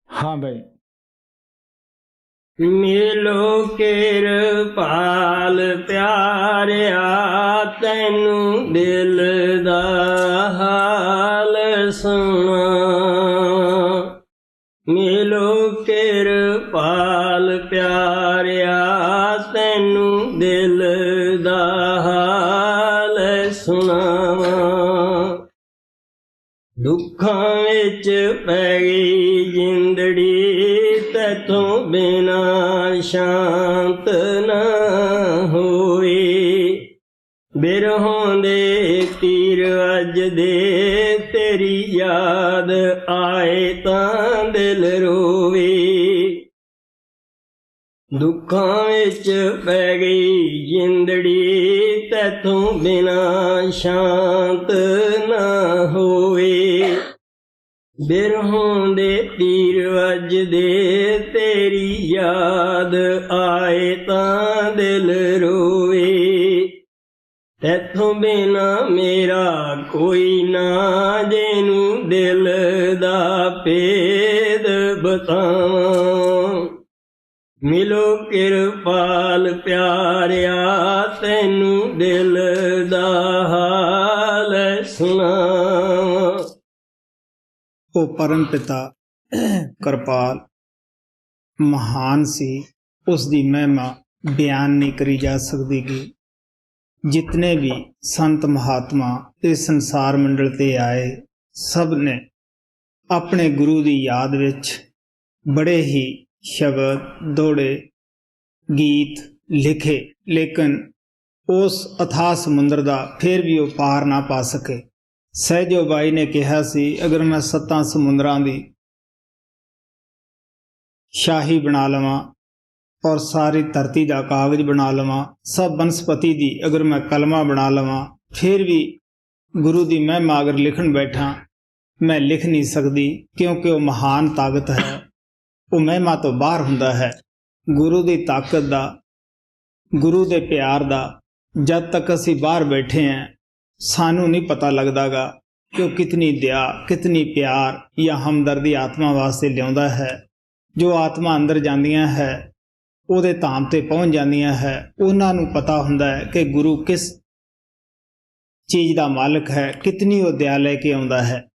हाँ भाई। मिलो किरपाल प्यारिया तैनू दिल दा हाल सुना। मिलो किरपाल प्यारिया तैनू दिल दा हाल सुना। दुखां विच पै गई जिंदड़ी तैथों बिना शांत न होए। बिरहों दे तीर अज दे तेरी याद आए तां दिल रोवे। दुखां विच पै गई जिंदड़ी तैथों बिना शांत न होए। बिरहों दे तीर अज दे तेरी याद आए तां दिल रोवे। तैथों बिना मेरा कोई ना जेनू दिल दा भेद बतावां। मिलो किरपाल प्यारिया तैनू दिल दा हाल सुनावां। ਉਹ ਪਰਮ ਪਿਤਾ ਕਿਰਪਾਲ ਮਹਾਨ ਸੀ, ਉਸ ਦੀ ਮਹਿਮਾ ਬਿਆਨ ਨਹੀਂ ਕਰੀ ਜਾ ਸਕਦੀ ਗੀ। ਜਿਤਨੇ ਵੀ ਸੰਤ ਮਹਾਤਮਾ ਇਸ ਸੰਸਾਰ ਮੰਡਲ ਤੇ ਆਏ, ਸਭ ਨੇ ਆਪਣੇ ਗੁਰੂ ਦੀ ਯਾਦ ਵਿੱਚ ਬੜੇ ਹੀ ਸ਼ਬਦ, ਦੋੜੇ, ਗੀਤ ਲਿਖੇ, ਲੇਕਿਨ ਉਸ ਅਥਾਹ ਸਮੁੰਦਰ ਦਾ ਫਿਰ ਵੀ ਉਹ ਪਾਰ ਨਾ ਪਾ ਸਕੇ। ਸਹਿਜੋ ਬਾਈ ਨੇ ਕਿਹਾ ਸੀ, ਅਗਰ ਮੈਂ 7 ਸਮੁੰਦਰਾਂ ਦੀ ਸ਼ਾਹੀ ਬਣਾ ਲਵਾਂ ਔਰ ਸਾਰੀ ਧਰਤੀ ਦਾ ਕਾਗਜ਼ ਬਣਾ ਲਵਾਂ, ਸਭ ਬਨਸਪਤੀ ਦੀ ਅਗਰ ਮੈਂ ਕਲਮਾ ਬਣਾ ਲਵਾਂ, ਫਿਰ ਵੀ ਗੁਰੂ ਦੀ ਮਹਿਮਾ ਅਗਰ ਲਿਖਣ ਬੈਠਾਂ ਮੈਂ ਲਿਖ ਨਹੀਂ ਸਕਦੀ, ਕਿਉਂਕਿ ਉਹ ਮਹਾਨ ਤਾਕਤ ਹੈ, ਉਹ ਮਹਿਮਾ ਤੋਂ ਬਾਹਰ ਹੁੰਦਾ ਹੈ। ਗੁਰੂ ਦੀ ਤਾਕਤ ਦਾ, ਗੁਰੂ ਦੇ ਪਿਆਰ ਦਾ ਜਦ ਤੱਕ ਅਸੀਂ ਬਾਹਰ ਬੈਠੇ ਹਾਂ ਸਾਨੂੰ ਨਹੀਂ ਪਤਾ ਲੱਗਦਾ ਗਾ ਕਿ ਉਹ ਕਿਤਨੀ ਦਇਆ, ਕਿਤਨੀ ਪਿਆਰ ਜਾਂ ਹਮਦਰਦੀ ਆਤਮਾ ਵਾਸਤੇ ਲਿਆਉਂਦਾ ਹੈ। ਜੋ ਆਤਮਾ ਅੰਦਰ ਜਾਂਦੀਆਂ ਹੈ ਉਹਦੇ ਧਾਮ ਤੇ ਪਹੁੰਚ ਜਾਂਦੀਆਂ ਹੈ, ਉਹਨਾਂ ਨੂੰ ਪਤਾ ਹੁੰਦਾ ਹੈ ਕਿ ਗੁਰੂ ਕਿਸ ਚੀਜ਼ ਦਾ ਮਾਲਕ ਹੈ, ਕਿਤਨੀ ਉਹ ਦਇਆ ਲੈ ਕੇ ਆਉਂਦਾ ਹੈ।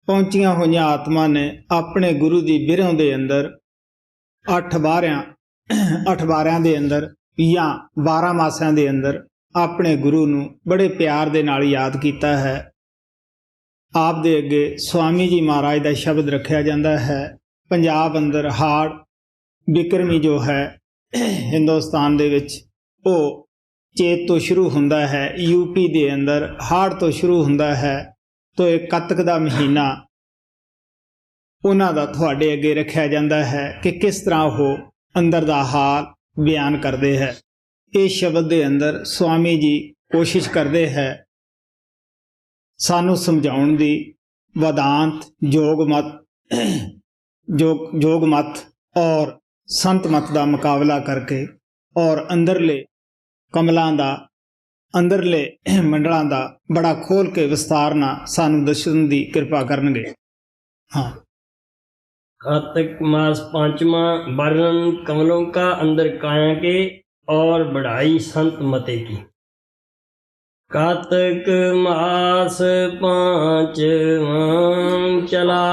ਪਹੁੰਚੀਆਂ ਹੋਈਆਂ ਆਤਮਾ ਨੇ ਆਪਣੇ ਗੁਰੂ ਦੀ ਬਿਰਹੋਂ ਦੇ ਅੰਦਰ 8 ਬਾਰਿਆਂ ਦੇ ਅੰਦਰ ਜਾਂ 12 ਮਾਸਿਆਂ ਦੇ ਅੰਦਰ ਆਪਣੇ ਗੁਰੂ ਨੂੰ ਬੜੇ ਪਿਆਰ ਦੇ ਨਾਲ ਯਾਦ ਕੀਤਾ ਹੈ। ਆਪ ਦੇ ਅੱਗੇ ਸਵਾਮੀ ਜੀ ਮਹਾਰਾਜ ਦਾ ਸ਼ਬਦ ਰੱਖਿਆ ਜਾਂਦਾ ਹੈ। ਪੰਜਾਬ ਅੰਦਰ ਹਾੜ ਬਿਕਰਮੀ ਜੋ ਹੈ ਹਿੰਦੁਸਤਾਨ ਦੇ ਵਿੱਚ, ਉਹ ਚੇਤ ਤੋਂ ਸ਼ੁਰੂ ਹੁੰਦਾ ਹੈ। ਯੂਪੀ ਦੇ ਅੰਦਰ ਹਾੜ ਤੋਂ ਸ਼ੁਰੂ ਹੁੰਦਾ ਹੈ। ਤੋਂ ਇਹ ਕੱਤਕ ਦਾ ਮਹੀਨਾ ਉਹਨਾਂ ਦਾ ਤੁਹਾਡੇ ਅੱਗੇ ਰੱਖਿਆ ਜਾਂਦਾ ਹੈ ਕਿ ਕਿਸ ਤਰ੍ਹਾਂ ਉਹ ਅੰਦਰ ਦਾ ਹਾਲ ਬਿਆਨ ਕਰਦੇ ਹੈ। ਇਸ ਸ਼ਬਦ ਦੇ ਅੰਦਰ ਸਵਾਮੀ ਜੀ ਕੋਸ਼ਿਸ਼ ਕਰਦੇ ਹੈ ਸਾਨੂੰ ਸਮਝਾਉਣ ਦੀ, ਵਦਾਂਤ, ਜੋਗ ਮਤ ਔਰ ਸੰਤ ਮਤ ਦਾ ਮੁਕਾਬਲਾ ਕਰਕੇ ਔਰ ਅੰਦਰਲੇ ਕਮਲਾਂ ਦਾ, ਅੰਦਰਲੇ ਮੰਡਲਾਂ ਦਾ ਬੜਾ ਖੋਲ ਕੇ ਵਿਸਤਾਰ ਨਾਲ ਸਾਨੂੰ ਦੱਸਣ ਦੀ ਕਿਰਪਾ ਕਰਨਗੇ। ਹਾਂ। कार्तिक मास 5वां वर्णन कमलों का अंदर काया के और बढ़ाई संत मते की। कार्तिक मास 5वां चला,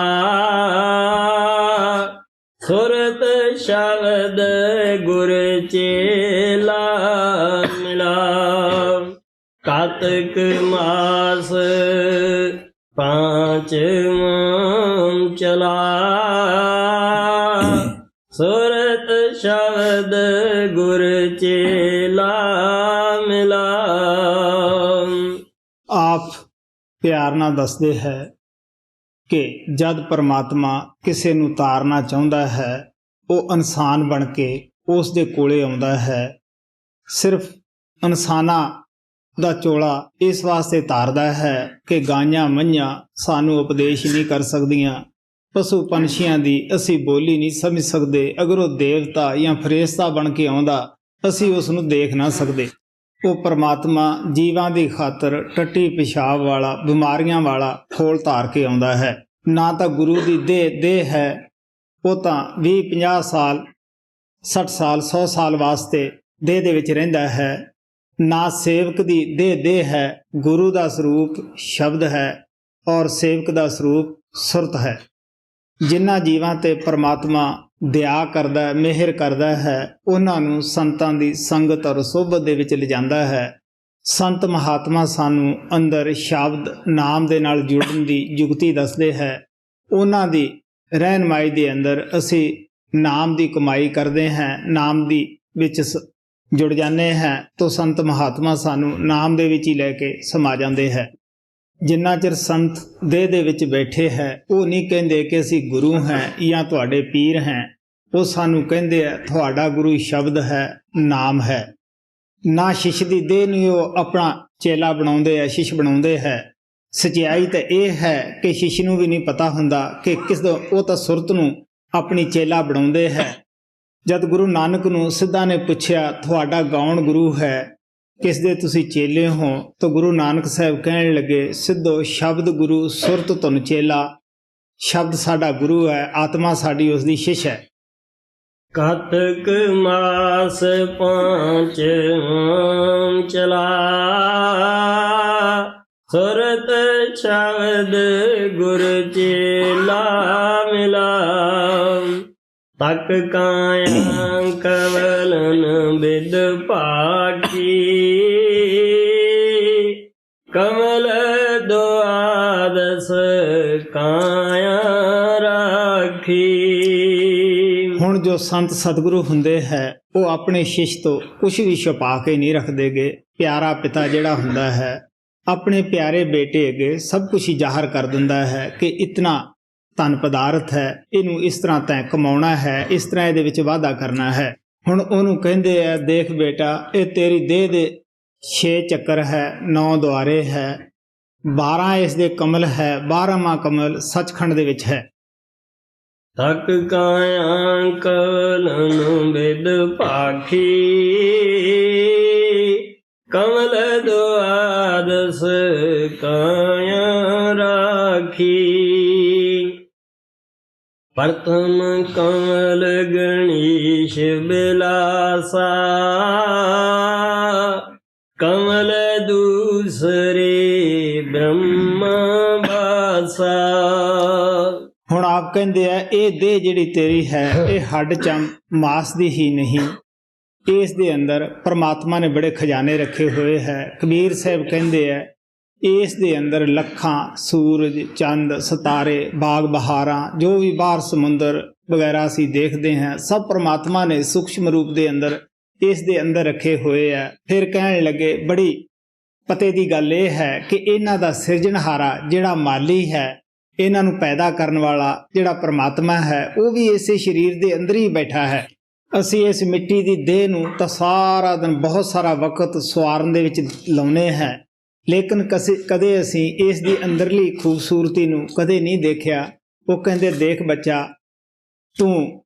सुरत शब्द गुर चेला मिला। कार्तिक मास 5वां चला, सुरत शब्द गुर चेला मिला। ਆਪ ਪਿਆਰ ਨਾਲ ਦੱਸਦੇ ਹੈ ਕਿ ਜਦ ਪਰਮਾਤਮਾ ਕਿਸੇ ਨੂੰ ਤਾਰਨਾ ਚਾਹੁੰਦਾ ਹੈ ਉਹ ਇਨਸਾਨ ਬਣ ਕੇ ਉਸ ਦੇ ਕੋਲੇ ਆਉਂਦਾ ਹੈ। ਸਿਰਫ ਇਨਸਾਨਾਂ ਦਾ ਚੋਲਾ ਇਸ ਵਾਸਤੇ ਧਾਰਦਾ ਹੈ ਕਿ ਗਾਈਆਂ ਮੱਝਾਂ ਸਾਨੂੰ ਉਪਦੇਸ਼ ਨਹੀਂ ਕਰ ਸਕਦੀਆਂ, ਪਸ਼ੂ ਪੰਛੀਆਂ ਦੀ ਅਸੀਂ ਬੋਲੀ ਨਹੀਂ ਸਮਝ ਸਕਦੇ। ਅਗਰ ਉਹ ਦੇਵਤਾ ਜਾਂ ਫਰਿਸ਼ਤਾ ਬਣ ਕੇ ਆਉਂਦਾ ਅਸੀਂ ਉਸ ਨੂੰ ਦੇਖ ਨਾ ਸਕਦੇ। ਉਹ ਪਰਮਾਤਮਾ ਜੀਵਾਂ ਦੀ ਖਾਤਰ ਟੱਟੀ ਪਿਸ਼ਾਬ ਵਾਲਾ, ਬਿਮਾਰੀਆਂ ਵਾਲਾ ਖੋਲ ਧਾਰ ਕੇ ਆਉਂਦਾ ਹੈ। ਨਾ ਤਾਂ ਗੁਰੂ ਦੀ ਦੇਹ ਹੈ, ਉਹ ਤਾਂ 20-50 ਸਾਲ 60 ਸਾਲ 100 ਸਾਲ ਵਾਸਤੇ ਦੇਹ ਦੇ ਵਿੱਚ ਰਹਿੰਦਾ ਹੈ। ਨਾ ਸੇਵਕ ਦੀ ਦੇਹ ਹੈ। ਗੁਰੂ ਦਾ ਸਰੂਪ ਸ਼ਬਦ ਹੈ ਔਰ ਸੇਵਕ ਦਾ ਸਰੂਪ ਸੁਰਤ ਹੈ। ਜਿਨ੍ਹਾਂ ਜੀਵਾਂ ਤੇ ਪਰਮਾਤਮਾ ਦਇਆ ਕਰਦਾ, ਮਿਹਰ ਕਰਦਾ ਹੈ, ਉਹਨਾਂ ਨੂੰ ਸੰਤਾਂ ਦੀ ਸੰਗਤ ਔਰ ਸੋਭਤ ਦੇ ਵਿੱਚ ਲਿਜਾਂਦਾ ਹੈ। ਸੰਤ ਮਹਾਤਮਾ ਸਾਨੂੰ ਅੰਦਰ ਸ਼ਬਦ ਨਾਮ ਦੇ ਨਾਲ ਜੁੜਨ ਦੀ ਯੁਕਤੀ ਦੱਸਦੇ ਹੈ। ਉਹਨਾਂ ਦੀ ਰਹਿਨਮਾਈ ਦੇ ਅੰਦਰ ਅਸੀਂ ਨਾਮ ਦੀ ਕਮਾਈ ਕਰਦੇ ਹਾਂ, ਨਾਮ ਦੀ ਵਿੱਚ ਜੁੜ ਜਾਂਦੇ ਹਾਂ, ਤਾਂ ਸੰਤ ਮਹਾਤਮਾ ਸਾਨੂੰ ਨਾਮ ਦੇ ਵਿੱਚ ਹੀ ਲੈ ਕੇ ਸਮਾ ਜਾਂਦੇ ਹੈ। ਜਿੰਨਾ ਚਿਰ ਸੰਤ ਦੇਹ ਦੇ ਵਿੱਚ ਬੈਠੇ ਹੈ, ਉਹ ਨਹੀਂ ਕਹਿੰਦੇ ਕਿ ਅਸੀਂ ਗੁਰੂ ਹਾਂ ਜਾਂ ਤੁਹਾਡੇ ਪੀਰ ਹਾਂ। ਉਹ ਸਾਨੂੰ ਕਹਿੰਦੇ ਆ ਤੁਹਾਡਾ ਗੁਰੂ ਸ਼ਬਦ ਹੈ, ਨਾਮ ਹੈ। ਨਾ ਸ਼ਿਸ਼ ਦੀ ਦੇਹ ਨੂੰ ਉਹ ਆਪਣਾ ਚੇਲਾ ਬਣਾਉਂਦੇ ਆ, ਸ਼ਿਸ਼ ਬਣਾਉਂਦੇ ਹੈ। ਸਚਾਈ ਤਾਂ ਇਹ ਹੈ ਕਿ ਸ਼ਿਸ਼ ਨੂੰ ਵੀ ਨਹੀਂ ਪਤਾ ਹੁੰਦਾ ਕਿ ਉਹ ਤਾਂ ਸੁਰਤ ਨੂੰ ਆਪਣੀ ਚੇਲਾ ਬਣਾਉਂਦੇ ਹੈ। ਜਦ ਗੁਰੂ ਨਾਨਕ ਨੂੰ ਸਿੱਧਾ ਨੇ ਪੁੱਛਿਆ ਤੁਹਾਡਾ ਗਾਉਣ ਗੁਰੂ ਹੈ, ਕਿਸ ਦੇ ਤੁਸੀਂ ਚੇਲੇ ਹੋ, ਤਾਂ ਗੁਰੂ ਨਾਨਕ ਸਾਹਿਬ ਕਹਿਣ ਲੱਗੇ ਸਿੱਧੋ ਸ਼ਬਦ ਗੁਰੂ, ਸੁਰਤ ਧੁਨ ਚੇਲਾ। ਸ਼ਬਦ ਸਾਡਾ ਗੁਰੂ ਹੈ, ਆਤਮਾ ਸਾਡੀ ਉਸ ਦੀ ਸ਼ਿਸ਼ ਹੈ। ਕਾਤਕ ਮਾਸ 5 ਚਲਾ, ਸੁਰਤ ਸ਼ਬਦ ਗੁਰ ਚੇਲਾ ਮਿਲਾ। ਤਕ ਕਾਇਆ ਕਵਲਨ ਬਿਦ ਭਾਗੀ, ਕਮਲ ਦੁਆਦਸ ਕਾਇਆ ਰਾਖੀ। ਹੁਣ ਜੋ ਸੰਤ ਸਤਿਗੁਰੂ ਹੁੰਦੇ ਹੈ, ਉਹ ਆਪਣੇ ਸ਼ਿਸ਼ ਤੋਂ ਕੁਛ ਵੀ ਛੁਪਾ ਕੇ ਨਹੀਂ ਰੱਖਦੇਗੇ। ਪਿਆਰਾ ਪਿਤਾ ਜਿਹੜਾ ਹੁੰਦਾ ਹੈ, ਆਪਣੇ ਪਿਆਰੇ ਬੇਟੇ ਅੱਗੇ ਸਭ ਕੁਛ ਹੀ ਜ਼ਾਹਰ ਕਰ ਦਿੰਦਾ ਹੈ ਕਿ ਇਤਨਾ ਧਨ ਪਦਾਰਥ ਹੈ, ਇਹਨੂੰ ਇਸ ਤਰ੍ਹਾਂ ਤੈਂ ਕਮਾਉਣਾ ਹੈ, ਇਸ ਤਰ੍ਹਾਂ ਇਹਦੇ ਵਿੱਚ ਵਾਧਾ ਕਰਨਾ ਹੈ। ਹੁਣ ਉਹਨੂੰ ਕਹਿੰਦੇ ਆ ਦੇਖ ਬੇਟਾ, ਇਹ ਤੇਰੀ ਦੇਹ ਦੇ 6 ਚੱਕਰ ਹੈ, 9 ਦੁਆਰੇ ਹੈ, 12 ਇਸ ਦੇ ਕਮਲ ਹੈ, 12ਵਾਂ ਕਮਲ ਸੱਚਖੰਡ ਦੇ ਵਿੱਚ ਹੈ। ਤਕ ਕਾਇਆ ਕਵਲਨ ਬਿਦ ਭਾਖੀ, ਕਮਲ ਦੁਆਦਸ ਕਾਇਆ ਰਾਖੀ। ਪ੍ਰਥਮ ਕਮਲ ਗਣੇਸ਼ ਬਿਲਾਸਾ, ਕਮਲ ਦੂਸਰੇ ਬ੍ਰਹਮ ਬਾਸਾ। ਹੁਣ ਆਪ ਕਹਿੰਦੇ ਆ ਇਹ ਦੇਹ ਜਿਹੜੀ ਤੇਰੀ ਹੈ, ਇਹ ਹੱਡ ਚਮ ਮਾਸ ਦੀ ਹੀ ਨਹੀਂ, ਇਸ ਦੇ ਅੰਦਰ ਪਰਮਾਤਮਾ ਨੇ ਬੜੇ ਖਜ਼ਾਨੇ ਰੱਖੇ ਹੋਏ ਹੈ। ਕਬੀਰ ਸਾਹਿਬ ਕਹਿੰਦੇ ਆ ਇਸ ਦੇ ਅੰਦਰ ਲੱਖਾਂ ਸੂਰਜ, ਚੰਦ, ਸਿਤਾਰੇ, ਬਾਗ ਬਹਾਰਾਂ, ਜੋ ਵੀ ਬਾਹਰ ਸਮੁੰਦਰ ਵਗੈਰਾ ਅਸੀਂ ਦੇਖਦੇ ਹਾਂ, ਸਭ ਪਰਮਾਤਮਾ ਨੇ ਸੂਖਸ਼ਮ ਰੂਪ ਦੇ ਅੰਦਰ ਇਸ ਦੇ ਅੰਦਰ ਰੱਖੇ ਹੋਏ ਆ। ਫਿਰ ਕਹਿਣ ਲੱਗੇ ਬੜੀ ਪਤੇ ਦੀ ਗੱਲ ਇਹ ਹੈ ਕਿ ਇਹਨਾਂ ਦਾ ਸਿਰਜਣਹਾਰਾ ਜਿਹੜਾ ਮਾਲੀ ਹੈ, ਇਹਨਾਂ ਨੂੰ ਪੈਦਾ ਕਰਨ ਵਾਲਾ ਜਿਹੜਾ ਪਰਮਾਤਮਾ ਹੈ, ਉਹ ਵੀ ਇਸੇ ਸਰੀਰ ਦੇ ਅੰਦਰ ਹੀ ਬੈਠਾ ਹੈ। ਅਸੀਂ ਇਸ ਮਿੱਟੀ ਦੀ ਦੇਹ ਨੂੰ ਤਾਂ ਸਾਰਾ ਦਿਨ ਬਹੁਤ ਸਾਰਾ ਵਕਤ ਸਵਾਰਨ ਦੇ ਵਿੱਚ ਲਾਉਂਦੇ ਹਾਂ, ਲੇਕਿਨ ਕਦੇ ਅਸੀਂ ਇਸ ਦੀ ਅੰਦਰਲੀ ਖੂਬਸੂਰਤੀ ਨੂੰ ਕਦੇ ਨਹੀਂ ਦੇਖਿਆ। ਉਹ ਕਹਿੰਦੇ ਦੇਖ ਬੱਚਾ, ਤੂੰ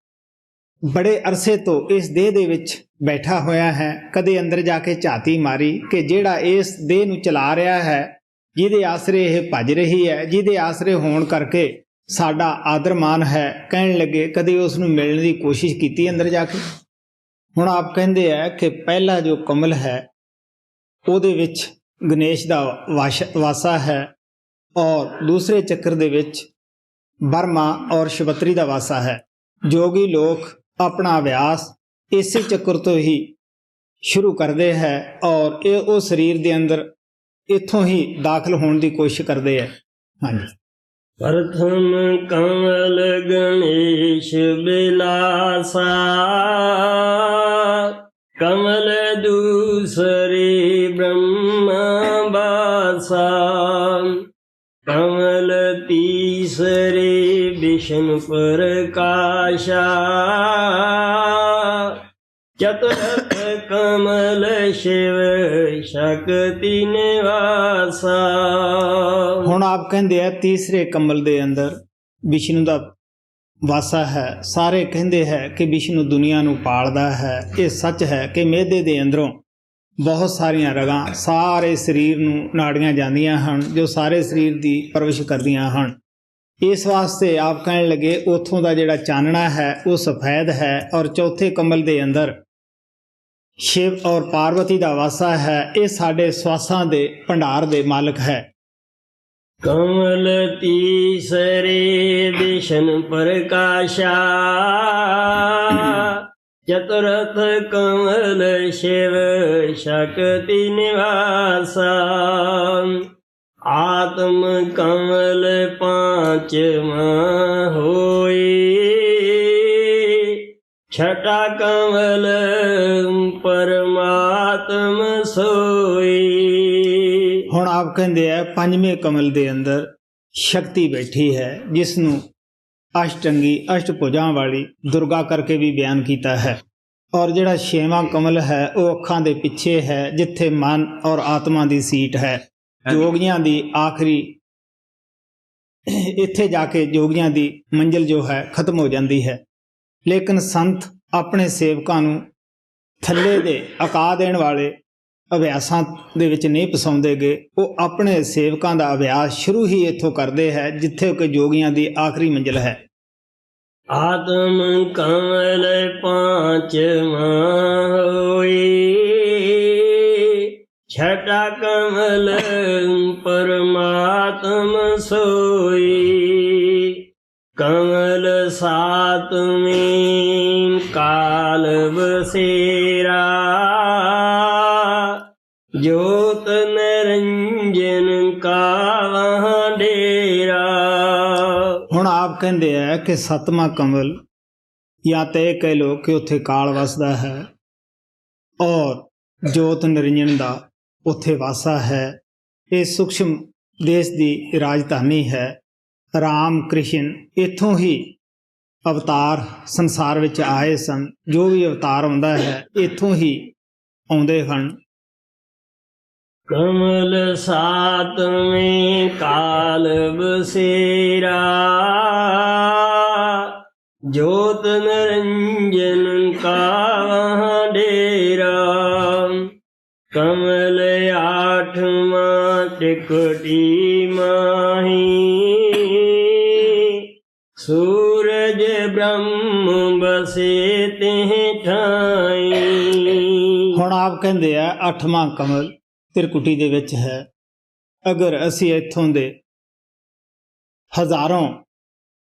ਬੜੇ ਅਰਸੇ ਤੋਂ ਇਸ ਦੇਹ ਦੇ ਵਿੱਚ ਬੈਠਾ ਹੋਇਆ ਹੈ, ਕਦੇ ਅੰਦਰ ਜਾ ਕੇ ਝਾਤੀ ਮਾਰੀ ਕਿ ਜਿਹੜਾ ਇਸ ਦੇਹ ਨੂੰ ਚਲਾ ਰਿਹਾ ਹੈ, ਜਿਹਦੇ ਆਸਰੇ ਇਹ ਭੱਜ ਰਹੀ ਹੈ, ਜਿਹਦੇ ਆਸਰੇ ਹੋਣ ਕਰਕੇ ਸਾਡਾ ਆਦਰ ਮਾਨ ਹੈ, ਕਹਿਣ ਲੱਗੇ ਕਦੇ ਉਸ ਨੂੰ ਮਿਲਣ ਦੀ ਕੋਸ਼ਿਸ਼ ਕੀਤੀ ਅੰਦਰ ਜਾ ਕੇ। ਹੁਣ ਆਪ ਕਹਿੰਦੇ ਆ ਕਿ ਪਹਿਲਾ ਜੋ ਕਮਲ ਹੈ ਉਹਦੇ ਵਿੱਚ ਗਣੇਸ਼ ਦਾ ਵਾਸਾ ਹੈ ਔਰ ਦੂਸਰੇ ਚੱਕਰ ਦੇ ਵਿੱਚ ਬਰਮਾ ਔਰ ਸ਼ਿਵਤਰੀ ਦਾ ਵਾਸਾ ਹੈ। ਜੋਗੀ ਲੋਕ ਆਪਣਾ ਅਭਿਆਸ ਇਸੇ ਚੱਕਰ ਤੋਂ ਹੀ ਸ਼ੁਰੂ ਕਰਦੇ ਹੈ ਔਰ ਇਹ ਉਹ ਸਰੀਰ ਦੇ ਅੰਦਰ ਇੱਥੋਂ ਹੀ ਦਾਖਲ ਹੋਣ ਦੀ ਕੋਸ਼ਿਸ਼ ਕਰਦੇ ਹੈ। ਹਾਂਜੀ। ਪ੍ਰਥਮ ਕਮਲ ਗਣੇਸ਼ ਬਿਲਾਸਾ, ਕਮਲ ਦੂਸਰੇ ਬ੍ਰਹਮ ਬਾਸਾ, ਕਮਲ ਤੀਸਰੇ ਵਿਸ਼ਨ ਪ੍ਰਕਾਸ਼ਾ, ਚਤੁਰਥ कमल शिव शक्ति निवासा। ਹੁਣ ਆਪ ਕਹਿੰਦੇ ਆ ਤੀਸਰੇ ਕਮਲ ਦੇ ਅੰਦਰ ਵਿਸ਼ਨੂੰ ਦਾ ਵਾਸਾ ਹੈ। ਸਾਰੇ ਕਹਿੰਦੇ ਹੈ ਕਿ ਵਿਸ਼ਨੂੰ ਦੁਨੀਆ ਨੂੰ ਪਾਲਦਾ ਹੈ। ਇਹ ਸੱਚ ਹੈ ਕਿ ਮਿਹਦੇ ਦੇ ਅੰਦਰੋਂ ਬਹੁਤ ਸਾਰੀਆਂ ਰਗਾਂ ਸਾਰੇ ਸਰੀਰ ਨੂੰ ਨਾੜੀਆਂ ਜਾਂਦੀਆਂ ਹਨ ਜੋ ਸਾਰੇ ਸਰੀਰ ਦੀ ਪਰਵਰਿਸ਼ ਕਰਦੀਆਂ ਹਨ। ਇਸ ਵਾਸਤੇ ਆਪ ਕਹਿਣ ਲੱਗੇ ਉੱਥੋਂ ਦਾ ਜਿਹੜਾ ਚਾਨਣਾ ਹੈ ਉਹ ਸਫੈਦ ਹੈ ਔਰ ਚੌਥੇ ਕਮਲ ਦੇ ਅੰਦਰ ਸ਼ਿਵ ਔਰ ਪਾਰਵਤੀ ਦਾ ਵਾਸਾ ਹੈ। ਇਹ ਸਾਡੇ ਸਵਾਸਾਂ ਦੇ ਭੰਡਾਰ ਦੇ ਮਾਲਕ ਹੈ। कमल तीसरे दिशन प्रकाशा चतुर्थ कमल शिव शक्ति निवासा। आत्म कमल पांचवा होई छठा कमल परमात्म सोई। ਹੁਣ ਆਪ ਕਹਿੰਦੇ ਆ ਪੰਜਵੇਂ ਕਮਲ ਦੇ ਅੰਦਰ ਸ਼ਕਤੀ ਬੈਠੀ ਹੈ ਜਿਸ ਨੂੰ ਅਸ਼ਟੰਗੀ ਅਸ਼ਟਭੁਜਾਂ ਵਾਲੀ ਦੁਰਗਾ ਕਰਕੇ ਵੀ ਬਿਆਨ ਕੀਤਾ ਹੈ। ਔਰ ਜਿਹੜਾ ਛੇਵਾਂ ਕਮਲ ਹੈ ਉਹ ਅੱਖਾਂ ਦੇ ਪਿੱਛੇ ਹੈ ਜਿੱਥੇ ਮਨ ਔਰ ਆਤਮਾ ਦੀ ਸੀਟ ਹੈ। ਜੋਗੀਆਂ ਦੀ ਆਖਰੀ ਇੱਥੇ ਜਾ ਕੇ ਜੋਗੀਆਂ ਦੀ ਮੰਜ਼ਿਲ ਜੋ ਹੈ ਖਤਮ ਹੋ ਜਾਂਦੀ ਹੈ। ਲੇਕਿਨ ਸੰਤ ਆਪਣੇ ਸੇਵਕਾਂ ਨੂੰ ਥੱਲੇ ਦੇ ਅਕਾ ਦੇਣ ਵਾਲੇ ਅਭਿਆਸਾਂ ਦੇ ਵਿੱਚ ਨਹੀਂ ਫਸਾਉਂਦੇ ਗੇ। ਉਹ ਆਪਣੇ ਸੇਵਕਾਂ ਦਾ ਅਭਿਆਸ ਸ਼ੁਰੂ ਹੀ ਇੱਥੋਂ ਕਰਦੇ ਹੈ ਜਿੱਥੇ ਕਿ ਜੋਗੀਆਂ ਦੀ ਆਖਰੀ ਮੰਜ਼ਿਲ ਹੈ। ਆਤਮ ਕਮਲ ਪਾਂਚਵਾ ਹੋਈ ਛਠਾ ਕਮਲ ਪਰਮਾਤਮ ਸੋਈ। ਕਮਲ ਸਾਤਵੇਂ ਕਾਲ ਬਸੇਰਾ ਜੋਤ ਨਿਰੰਜਨ ਕਾ ਵਹਾਂ ਡੇਰਾ। ਹੁਣ ਆਪ ਕਹਿੰਦੇ ਆ ਕਿ ਸੱਤਵਾਂ ਕਮਲ ਜਾਂ ਤਾਂ ਇਹ ਕਹਿ ਲਓ ਕਿ ਉੱਥੇ ਕਾਲ ਵਸਦਾ ਹੈ ਔਰ ਜੋਤ ਨਿਰੰਜਨ ਦਾ ਉੱਥੇ ਵਾਸਾ ਹੈ। ਇਹ ਸੂਖਸ਼ਮ ਦੇਸ਼ ਦੀ ਰਾਜਧਾਨੀ ਹੈ। ਰਾਮ ਕ੍ਰਿਸ਼ਨ ਇੱਥੋਂ ਹੀ ਅਵਤਾਰ ਸੰਸਾਰ ਵਿੱਚ ਆਏ ਸਨ। ਜੋ ਵੀ ਅਵਤਾਰ ਆਉਂਦਾ ਹੈ ਇੱਥੋਂ ਹੀ ਆਉਂਦੇ ਹਨ। कमल सातवें काल बसेरा जोत निरंजन का वहाँ डेरा। कमल आठवां त्रिकुटी माही सूरज ब्रह्म बसे तिह ठाई। ਹੁਣ ਆਪ ਕਹਿੰਦੇ ਆ ਅੱਠਵਾਂ ਕਮਲ ਤਿਰਕੁਟੀ ਦੇ ਵਿੱਚ ਹੈ। ਅਗਰ ਅਸੀਂ ਇੱਥੋਂ ਦੇ ਹਜ਼ਾਰਾਂ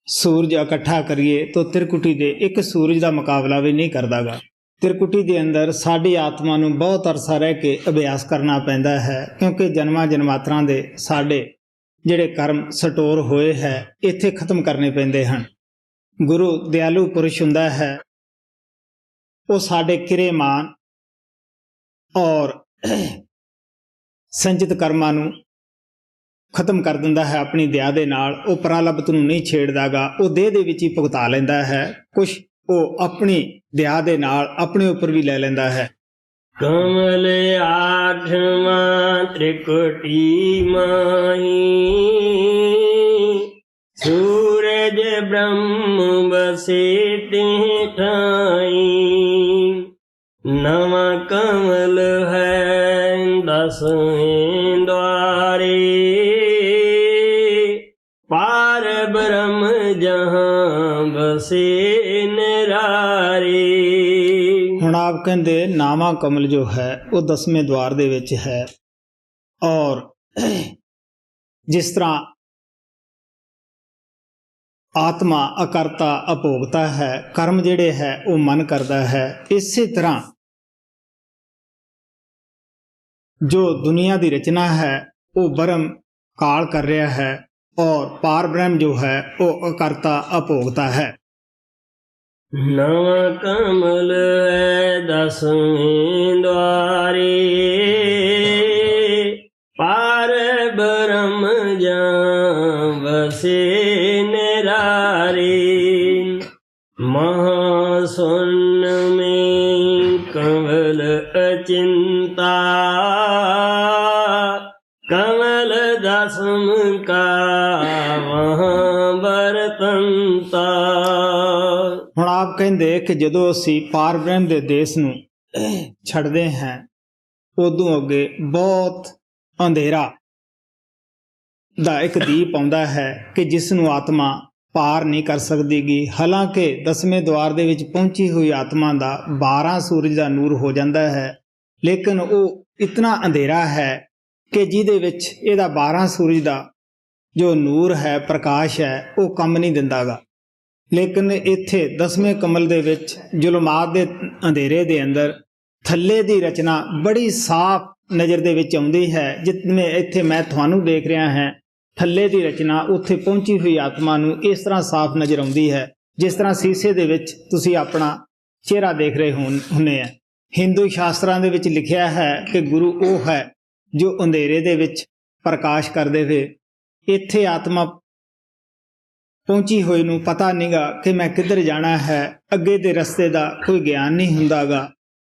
ਸੂਰਜ ਇਕੱਠਾ ਕਰੀਏ ਤਾਂ ਤਿਰਕੁਟੀ ਦੇ ਇੱਕ ਸੂਰਜ ਦਾ ਮੁਕਾਬਲਾ ਵੀ ਨਹੀਂ ਕਰਦਾਗਾ। ਤਿਰਕੁਟੀ ਦੇ ਅੰਦਰ ਸਾਡੀ ਆਤਮਾ ਨੂੰ ਬਹੁਤ ਅਰਸਾ ਰਹਿ ਕੇ ਅਭਿਆਸ ਕਰਨਾ ਪੈਂਦਾ ਹੈ ਕਿਉਂਕਿ ਜਨਮਾਂ ਜਨਮਾਤਰਾਂ ਦੇ ਸਾਡੇ ਜਿਹੜੇ ਕਰਮ ਸਟੋਰ ਹੋਏ ਹੈ ਇੱਥੇ ਖਤਮ ਕਰਨੇ ਪੈਂਦੇ ਹਨ। ਗੁਰੂ ਦਿਆਲੂ ਪੁਰਸ਼ ਹੁੰਦਾ ਹੈ। ਉਹ ਸਾਡੇ ਕਿਰੇਮਾਨ ਔਰ ਸੰਚਿਤ ਕਰਮਾਂ ਨੂੰ ਖਤਮ ਕਰ ਦਿੰਦਾ ਹੈ ਆਪਣੀ ਦਇਆ ਦੇ ਨਾਲ। ਉਹ ਪ੍ਰਾਲਬਤ ਨੂੰ ਨਹੀਂ ਛੇੜਦਾਗਾ। ਉਹ ਦੇਹ ਦੇ ਵਿੱਚ ਹੀ ਭੁਗਤਾ ਲੈਂਦਾ ਹੈ। ਕੁਛ ਉਹ ਆਪਣੀ ਦਇਆ ਦੇ ਨਾਲ ਆਪਣੇ ਉੱਪਰ ਵੀ ਲੈ ਲੈਂਦਾ ਹੈ। ਕਮਲ ਆਠਵਾਂ ਤ੍ਰਿਕੁਟੀ ਮਾਹੀ ਸੂਰਜ ਬ੍ਰਹਮ ਬਸੇ ਤਿਹ ਠਾਈ। ਨਵਾਂ ਕਮਲ ਹੈ ਦਸਵੇਂ ਦੁਆਰੇ ਪਾਰ ਬ੍ਰਹਮ ਜਹਾਂ ਬਸੇ ਨਿਰਾਰੇ। ਹੁਣ ਆਪ ਕਹਿੰਦੇ ਨਾਵਾਂ ਕਮਲ ਜੋ ਹੈ ਉਹ 10ਵੇਂ ਦੁਆਰ ਦੇ ਵਿੱਚ ਹੈ। ਔਰ ਜਿਸ ਤਰ੍ਹਾਂ ਆਤਮਾ ਅਕਰਤਾ ਅਭੋਗਤਾ ਹੈ, ਕਰਮ ਜਿਹੜੇ ਹੈ ਉਹ ਮਨ ਕਰਦਾ ਹੈ, ਇਸੇ ਤਰ੍ਹਾਂ ਜੋ ਦੁਨੀਆ ਦੀ ਰਚਨਾ ਹੈ ਉਹ ਬ੍ਰਹਮ ਕਾਲ ਕਰ ਰਿਹਾ ਹੈ ਔਰ ਪਾਰ ਬ੍ਰਹਮ ਜੋ ਹੈ ਉਹ ਅਕਰਤਾ ਅਭੋਗਤਾ ਹੈ। ਨਵਾਂ ਕਮਲ ਹੈ 10ਵੇਂ ਦੁਆਰੇ ਪਾਰ ਬ੍ਰਹਮ ਜਾਂ ਵਸੇ ਨਿਰਾਰੇ। ਮਹਾ ਸੁਨ ਮੇਂ ਕਮਲ कमल दसम का वहाँ बरतंता। ਹੁਣ ਆਪ ਕਹਿੰਦੇ ਕਿ ਜਦੋਂ ਅਸੀਂ ਪਾਰ ਬ੍ਰਹਮ ਦੇ ਦੇਸ਼ ਨੂੰ ਛੱਡਦੇ ਹਾਂ ਉਦੋਂ ਅੱਗੇ ਬਹੁਤ ਅੰਧੇਰਾ ਦਾ ਇੱਕ ਦੀਪ ਆਉਂਦਾ ਹੈ ਕਿ ਜਿਸ ਨੂੰ ਆਤਮਾ ਪਾਰ ਨਹੀਂ ਕਰ ਸਕਦੀਗੀ। ਹਾਲਾਂਕਿ 10ਵੇਂ ਦੁਆਰ ਦੇ ਵਿੱਚ ਪਹੁੰਚੀ ਹੋਈ ਆਤਮਾ ਦਾ 12 ਸੂਰਜ ਦਾ ਨੂਰ ਹੋ ਜਾਂਦਾ ਹੈ, ਲੇਕਿਨ ਉਹ ਇਤਨਾ ਅੰਧੇਰਾ ਹੈ ਕਿ ਜਿਹਦੇ ਵਿੱਚ ਇਹਦਾ 12 ਸੂਰਜ ਦਾ ਜੋ ਨੂਰ ਹੈ, ਪ੍ਰਕਾਸ਼ ਹੈ, ਉਹ ਕੰਮ ਨਹੀਂ ਦਿੰਦਾਗਾ। ਲੇਕਿਨ ਇੱਥੇ 10ਵੇਂ ਕਮਲ ਦੇ ਵਿੱਚ ਜ਼ੁਲਮਾਤ ਦੇ ਅੰਧੇਰੇ ਦੇ ਅੰਦਰ ਥੱਲੇ ਦੀ ਰਚਨਾ ਬੜੀ ਸਾਫ਼ ਨਜ਼ਰ ਦੇ ਵਿੱਚ ਆਉਂਦੀ ਹੈ। ਜਿਵੇਂ ਇੱਥੇ ਮੈਂ ਤੁਹਾਨੂੰ ਦੇਖ ਰਿਹਾ ਹਾਂ, ਥੱਲੇ ਦੀ ਰਚਨਾ ਉੱਥੇ ਪਹੁੰਚੀ ਹੋਈ ਆਤਮਾ ਨੂੰ ਇਸ ਤਰ੍ਹਾਂ ਸਾਫ਼ ਨਜ਼ਰ ਆਉਂਦੀ ਹੈ ਜਿਸ ਤਰ੍ਹਾਂ ਸ਼ੀਸ਼ੇ ਦੇ ਵਿੱਚ ਤੁਸੀਂ ਆਪਣਾ ਚਿਹਰਾ ਦੇਖ ਰਹੇ ਹੁੰਦੇ ਆ। ਹਿੰਦੂ ਸ਼ਾਸਤਰਾਂ ਦੇ ਵਿੱਚ ਲਿਖਿਆ ਹੈ ਕਿ ਗੁਰੂ ਉਹ ਹੈ ਜੋ ਅੰਧੇਰੇ ਦੇ ਵਿੱਚ ਪ੍ਰਕਾਸ਼ ਕਰਦੇ ਹੋਏ। ਇੱਥੇ ਆਤਮਾ ਪਹੁੰਚੀ ਹੋਈ ਨੂੰ ਪਤਾ ਨਹੀਂਗਾ ਕਿ ਮੈਂ ਕਿੱਧਰ ਜਾਣਾ ਹੈ, ਅੱਗੇ ਦੇ ਰਸਤੇ ਦਾ ਕੋਈ ਗਿਆਨ ਨਹੀਂ ਹੁੰਦਾਗਾ।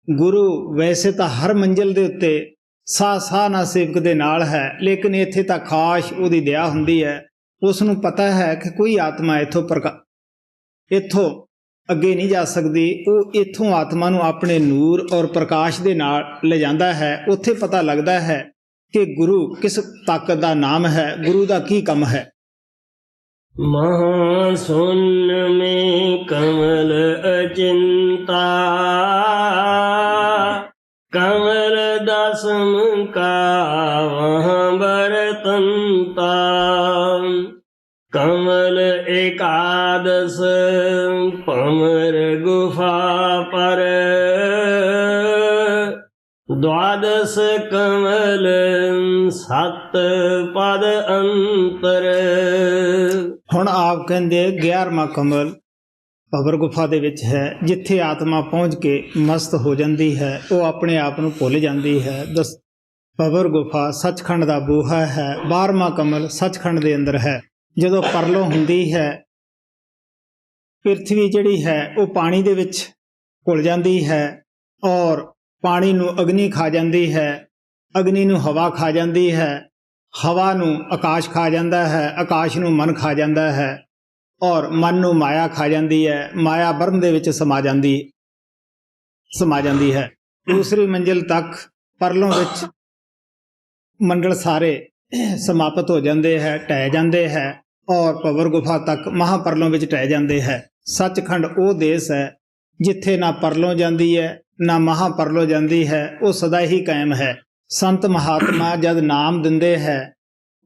ਗੁਰੂ ਵੈਸੇ ਤਾਂ ਹਰ ਮੰਜ਼ਿਲ ਦੇ ਉੱਤੇ ਸਾਹ ਨਾਲ ਸੇਵਕ ਦੇ ਨਾਲ ਹੈ, ਲੇਕਿਨ ਇੱਥੇ ਤਾਂ ਖਾਸ ਉਹਦੀ ਦਇਆ ਹੁੰਦੀ ਹੈ। ਉਸ ਨੂੰ ਪਤਾ ਹੈ ਕਿ ਕੋਈ ਆਤਮਾ ਇੱਥੋਂ ਅੱਗੇ ਨਹੀਂ ਜਾ ਸਕਦੀ। ਉਹ ਇੱਥੋਂ ਆਤਮਾ ਨੂੰ ਆਪਣੇ ਨੂਰ ਔਰ ਪ੍ਰਕਾਸ਼ ਦੇ ਨਾਲ ਲਿਜਾਂਦਾ ਹੈ। ਉੱਥੇ ਪਤਾ ਲੱਗਦਾ ਹੈ ਕਿ ਗੁਰੂ ਕਿਸ ਤਾਕਤ ਦਾ ਨਾਮ ਹੈ, ਗੁਰੂ ਦਾ ਕੀ ਕੰਮ ਹੈ। महासुन में कमल अचिंता, कमल दसम का वहाँ बरतंता। कमल एकादश पमर गुफा पर, द्वादश कमल सत पद अंतर। ਹੁਣ ਆਪ ਕਹਿੰਦੇ 11ਵਾਂ ਕਮਲ ਭਵਰ ਗੁਫਾ ਦੇ ਵਿੱਚ ਹੈ, ਜਿੱਥੇ ਆਤਮਾ ਪਹੁੰਚ ਕੇ ਮਸਤ ਹੋ ਜਾਂਦੀ ਹੈ, ਉਹ ਆਪਣੇ ਆਪ ਨੂੰ ਭੁੱਲ ਜਾਂਦੀ ਹੈ। ਭਵਰ ਗੁਫਾ ਸੱਚਖੰਡ ਦਾ ਬੂਹਾ ਹੈ। 12ਵਾਂ ਕਮਲ ਸੱਚਖੰਡ ਦੇ ਅੰਦਰ ਹੈ। ਜਦੋਂ ਪਰਲੋ ਹੁੰਦੀ ਹੈ, ਪ੍ਰਿਥਵੀ ਜਿਹੜੀ ਹੈ ਉਹ ਪਾਣੀ ਦੇ ਵਿੱਚ ਘੁਲ ਜਾਂਦੀ ਹੈ ਔਰ ਪਾਣੀ ਨੂੰ ਅਗਨੀ ਖਾ ਜਾਂਦੀ ਹੈ, ਅਗਨੀ ਨੂੰ ਹਵਾ ਖਾ ਜਾਂਦੀ ਹੈ, ਹਵਾ ਨੂੰ ਆਕਾਸ਼ ਖਾ ਜਾਂਦਾ ਹੈ, ਆਕਾਸ਼ ਨੂੰ ਮਨ ਖਾ ਜਾਂਦਾ ਹੈ ਔਰ ਮਨ ਨੂੰ ਮਾਇਆ ਖਾ ਜਾਂਦੀ ਹੈ। ਮਾਇਆ ਬ੍ਰਹਮ ਦੇ ਵਿੱਚ ਸਮਾ ਜਾਂਦੀ ਹੈ। ਦੂਸਰੀ ਮੰਜ਼ਿਲ ਤੱਕ ਪਰਲੋਂ ਵਿੱਚ ਮੰਡਲ ਸਾਰੇ ਸਮਾਪਤ ਹੋ ਜਾਂਦੇ ਹੈ, ਢਹਿ ਜਾਂਦੇ ਹੈ ਔਰ ਭਵਰ ਗੁਫਾ ਤੱਕ ਮਹਾਪਰਲੋਂ ਵਿੱਚ ਢਹਿ ਜਾਂਦੇ ਹੈ। ਸੱਚਖੰਡ ਉਹ ਦੇਸ਼ ਹੈ ਜਿੱਥੇ ਨਾ ਪਰਲੋਂ ਜਾਂਦੀ ਹੈ ਨਾ ਮਹਾਪਰਲੋਂ ਜਾਂਦੀ ਹੈ, ਉਹ ਸਦਾ ਹੀ ਕਾਇਮ ਹੈ। ਸੰਤ ਮਹਾਤਮਾ ਜਦ ਨਾਮ ਦਿੰਦੇ ਹੈ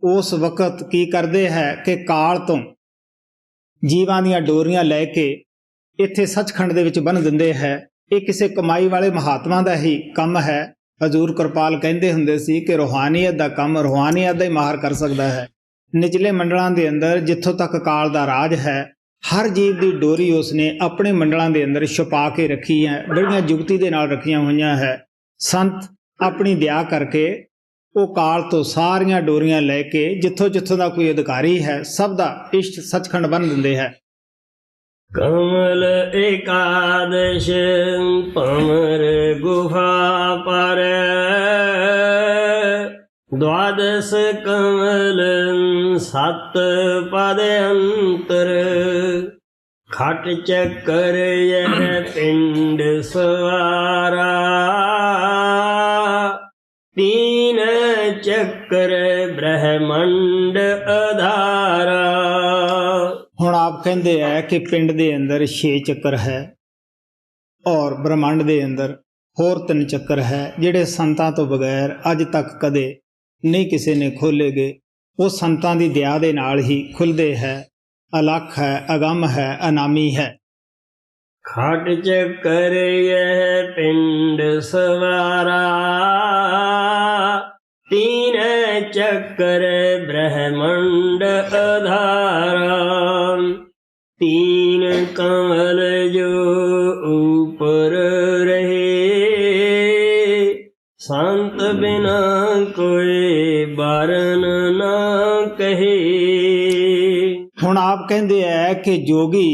ਉਸ ਵਕਤ ਕੀ ਕਰਦੇ ਹੈ ਕਿ ਕਾਲ ਤੋਂ ਜੀਵਾਂ ਦੀਆਂ ਡੋਰੀਆਂ ਲੈ ਕੇ ਇੱਥੇ ਸੱਚਖੰਡ ਦੇ ਵਿੱਚ ਬੰਨ੍ਹ ਦਿੰਦੇ ਹੈ। ਇਹ ਕਿਸੇ ਕਮਾਈ ਵਾਲੇ ਮਹਾਤਮਾ ਦਾ ਹੀ ਕੰਮ ਹੈ। ਹਜ਼ੂਰ ਕਿਰਪਾਲ ਕਹਿੰਦੇ ਹੁੰਦੇ ਸੀ ਕਿ ਰੂਹਾਨੀਅਤ ਦਾ ਕੰਮ ਰੂਹਾਨੀਅਤ ਦਾ ਹੀ ਮਾਹਰ ਕਰ ਸਕਦਾ ਹੈ। ਨਿਚਲੇ ਮੰਡਲਾਂ ਦੇ ਅੰਦਰ ਜਿੱਥੋਂ ਤੱਕ ਕਾਲ ਦਾ ਰਾਜ ਹੈ, ਹਰ ਜੀਵ ਦੀ ਡੋਰੀ ਉਸਨੇ ਆਪਣੇ ਮੰਡਲਾਂ ਦੇ ਅੰਦਰ ਛੁਪਾ ਕੇ ਰੱਖੀ ਹੈ, ਬੜੀਆਂ ਜੁਗਤੀ ਦੇ ਨਾਲ ਰੱਖੀਆਂ ਹੋਈਆਂ ਹੈ। ਸੰਤ ਆਪਣੀ ਦਇਆ ਕਰਕੇ ਉਹ ਕਾਲ ਤੋਂ ਸਾਰੀਆਂ ਡੋਰੀਆਂ ਲੈ ਕੇ ਜਿੱਥੋਂ ਦਾ ਕੋਈ ਅਧਿਕਾਰੀ ਹੈ ਸਭ ਦਾ ਇਸ਼ਟ ਸੱਚਖੰਡ ਬੰਨ੍ਹ ਦਿੰਦੇ ਹੈ। कमल एकादश पमर गुफा पर, द्वादश कमल सत पद अंतर। खट चक्कर यह पिंड सवारा, तीन चक्र ब्रह्मंड आधारा। ਹੁਣ ਆਪ ਕਹਿੰਦੇ ਹੈ ਕਿ ਪਿੰਡ ਦੇ ਅੰਦਰ 6 ਚੱਕਰ ਹੈ ਔਰ ਬ੍ਰਹਮੰਡ ਦੇ ਅੰਦਰ ਹੋਰ 3 ਚੱਕਰ ਹੈ, ਜਿਹੜੇ ਸੰਤਾਂ ਤੋਂ ਬਗੈਰ ਅੱਜ ਤੱਕ ਕਦੇ ਨਹੀਂ ਕਿਸੇ ਨੇ ਖੋਲ੍ਹੇ ਗਏ। ਉਹ ਸੰਤਾਂ ਦੀ ਦਇਆ ਦੇ ਨਾਲ ਹੀ ਖੁੱਲ੍ਹਦੇ ਹੈ। ਅਲੱਖ ਹੈ, ਅਗੰਮ ਹੈ, ਅਨਾਮੀ ਹੈ। ਖਟ ਚੱਕਰ ਇਹ ਪਿੰਡ ਸਵਾਰਾ, तीन चक्र ब्रह्मंड आधारा। तीन कमल जो ऊपर रहे, संत बिना कोई बारन ना कहे। ਹੁਣ ਆਪ ਕਹਿੰਦੇ ਹੈ ਕਿ ਜੋਗੀ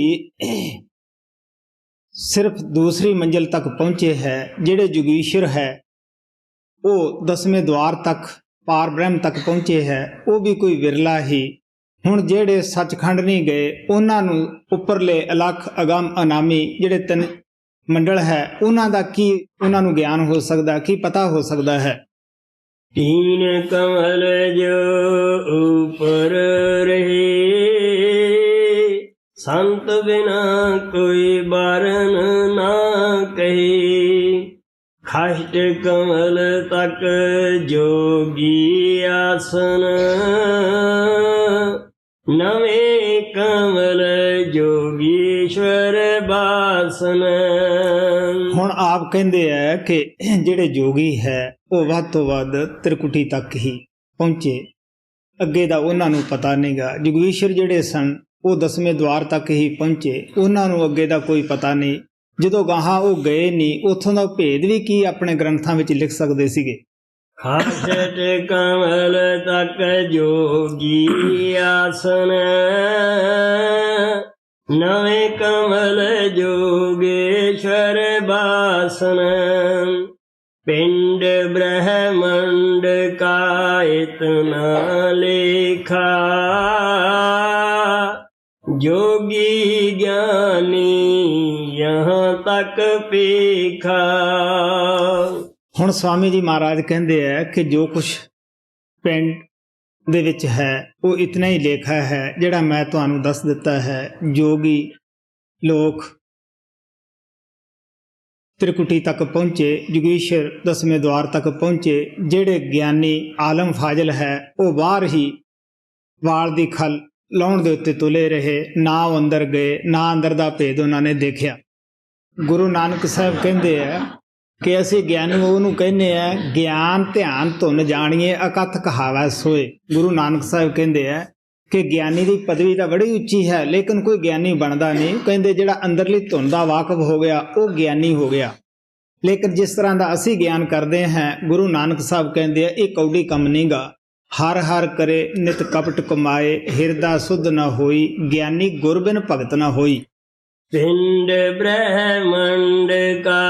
ਸਿਰਫ ਦੂਸਰੀ ਮੰਜ਼ਿਲ ਤੱਕ ਪਹੁੰਚੇ ਹੈ। ਜਿਹੜੇ ਜੋਗੀਸ਼ਰ ਹੈ ਉਹ 10ਵੇਂ ਦੁਆਰ ਤੱਕ ਪਾਰ ਬ੍ਰਹਮ ਤੱਕ ਪਹੁੰਚੇ ਹੈ, ਉਹ ਵੀ ਕੋਈ ਵਿਰਲਾ ਹੀ। ਹੁਣ ਜਿਹੜੇ ਸੱਚਖੰਡ ਨਹੀਂ ਗਏ ਉਹਨਾਂ ਨੂੰ ਉੱਪਰਲੇ ਅਲੱਖ ਅਗੰਮ ਅਨਾਮੀ ਜਿਹੜੇ 3 ਮੰਡਲ ਹੈ ਉਹਨਾਂ ਦਾ ਕੀ ਉਹਨਾਂ ਨੂੰ ਗਿਆਨ ਹੋ ਸਕਦਾ, ਕੀ ਪਤਾ ਹੋ ਸਕਦਾ ਹੈ। तीन कमल जो ऊपर रहे, संत बिना कोई बारन ना कहे। खष्ट कमल तक जोगी आसन, नवे कमल जोगीश्वर बासन। ਹੁਣ ਆਪ ਕਹਿੰਦੇ ਹੈ ਕਿ ਜਿਹੜੇ ਜੋਗੀ ਹੈ ਉਹ ਵੱਧ ਤੋਂ ਵੱਧ ਤ੍ਰਿਕੁਟੀ ਤੱਕ ਹੀ ਪਹੁੰਚੇ, ਅੱਗੇ ਦਾ ਉਹਨਾਂ ਨੂੰ ਪਤਾ ਨਹੀਂਗਾ। ਜੋਗੀਸ਼ਰ ਜਿਹੜੇ ਸਨ ਉਹ 10ਵੇਂ ਦੁਆਰ ਤੱਕ ਹੀ ਪਹੁੰਚੇ, ਉਹਨਾਂ ਨੂੰ ਅੱਗੇ ਦਾ ਕੋਈ ਪਤਾ ਨਹੀਂ। ਜਦੋਂ ਗਾਹਾਂ ਉਹ ਗਏ ਨਹੀਂ, ਉੱਥੋਂ ਦਾ ਭੇਦ ਵੀ ਕੀ ਆਪਣੇ ਗ੍ਰੰਥਾਂ ਵਿੱਚ ਲਿਖ ਸਕਦੇ ਸੀਗੇ। ਖਸ਼ਟ ਕਮਲ ਤੱਕ ਜੋਗੀ ਆਸਨ, ਨਵੇਂ ਕਮਲ ਜੋਗੇਸ਼ਵਰ ਬਾਸਨ। ਪਿੰਡ ਬ੍ਰਹਮੰਡ ਕਾ ਇਤਨਾ ਲੇਖਾ, जोगी ज्ञानी यहाँ तक पेखा। ਹੁਣ ਸਵਾਮੀ ਜੀ ਮਹਾਰਾਜ ਕਹਿੰਦੇ ਹੈ ਕਿ ਜੋ ਕੁਛ ਪਿੰਡ ਦੇ ਵਿੱਚ ਹੈ ਉਹ ਇਤਨਾ ਹੀ ਲੇਖਾ ਹੈ ਜਿਹੜਾ ਮੈਂ ਤੁਹਾਨੂੰ ਦੱਸ ਦਿੱਤਾ ਹੈ। ਜੋਗੀ ਲੋਕ ਤ੍ਰਿਕੁਟੀ ਤੱਕ ਪਹੁੰਚੇ, ਜੋਗੀਸ਼ਰ 10ਵੇਂ ਦੁਆਰ ਤੱਕ ਪਹੁੰਚੇ। ਜਿਹੜੇ ਗਿਆਨੀ ਆਲਮ ਫਾਜ਼ਲ ਹੈ ਉਹ ਬਾਹਰ ਹੀ ਵਾਲ ਦੀ ਖਲ ਲਾਉਣ ਦੇ ਉੱਤੇ ਤੁਲੇ ਰਹੇ, ਨਾ ਉਹ ਅੰਦਰ ਗਏ, ਨਾ ਅੰਦਰ ਦਾ ਭੇਦ ਉਹਨਾਂ ਨੇ ਦੇਖਿਆ। ਗੁਰੂ ਨਾਨਕ ਸਾਹਿਬ ਕਹਿੰਦੇ ਆ ਕਿ ਅਸੀਂ ਗਿਆਨੀ ਉਹਨੂੰ ਕਹਿੰਦੇ ਆ ਗਿਆਨ ਧਿਆਨ ਧੁਨ ਜਾਣੀਏ ਅਕਥ ਕਹਾਵੈ ਸੋਏ। ਗੁਰੂ ਨਾਨਕ ਸਾਹਿਬ ਕਹਿੰਦੇ ਆ ਕਿ ਗਿਆਨੀ ਦੀ ਪਦਵੀ ਤਾਂ ਬੜੀ ਉੱਚੀ ਹੈ ਲੇਕਿਨ ਕੋਈ ਗਿਆਨੀ ਬਣਦਾ ਨਹੀਂ। ਕਹਿੰਦੇ ਜਿਹੜਾ ਅੰਦਰਲੀ ਧੁਨ ਦਾ ਵਾਕਫ ਹੋ ਗਿਆ ਉਹ ਗਿਆਨੀ ਹੋ ਗਿਆ। ਲੇਕਿਨ ਜਿਸ ਤਰ੍ਹਾਂ ਦਾ ਅਸੀਂ ਗਿਆਨ ਕਰਦੇ ਹਾਂ, ਗੁਰੂ ਨਾਨਕ ਸਾਹਿਬ ਕਹਿੰਦੇ ਆ ਇਹ ਕੌਡੀ ਕੰਮ ਨਹੀਂਗਾ। ਹਰ ਹਰ ਕਰੇ ਨਿਤ ਕਪਟ ਕਮਾਏ, ਹਿਰਦਾ ਸੁਧ ਨਾ ਹੋਈ, ਗਿਆਨੀ ਗੁਰਬਿਨ ਭਗਤ ਨਾ ਹੋਈ। पिंड ब्रह्मंड का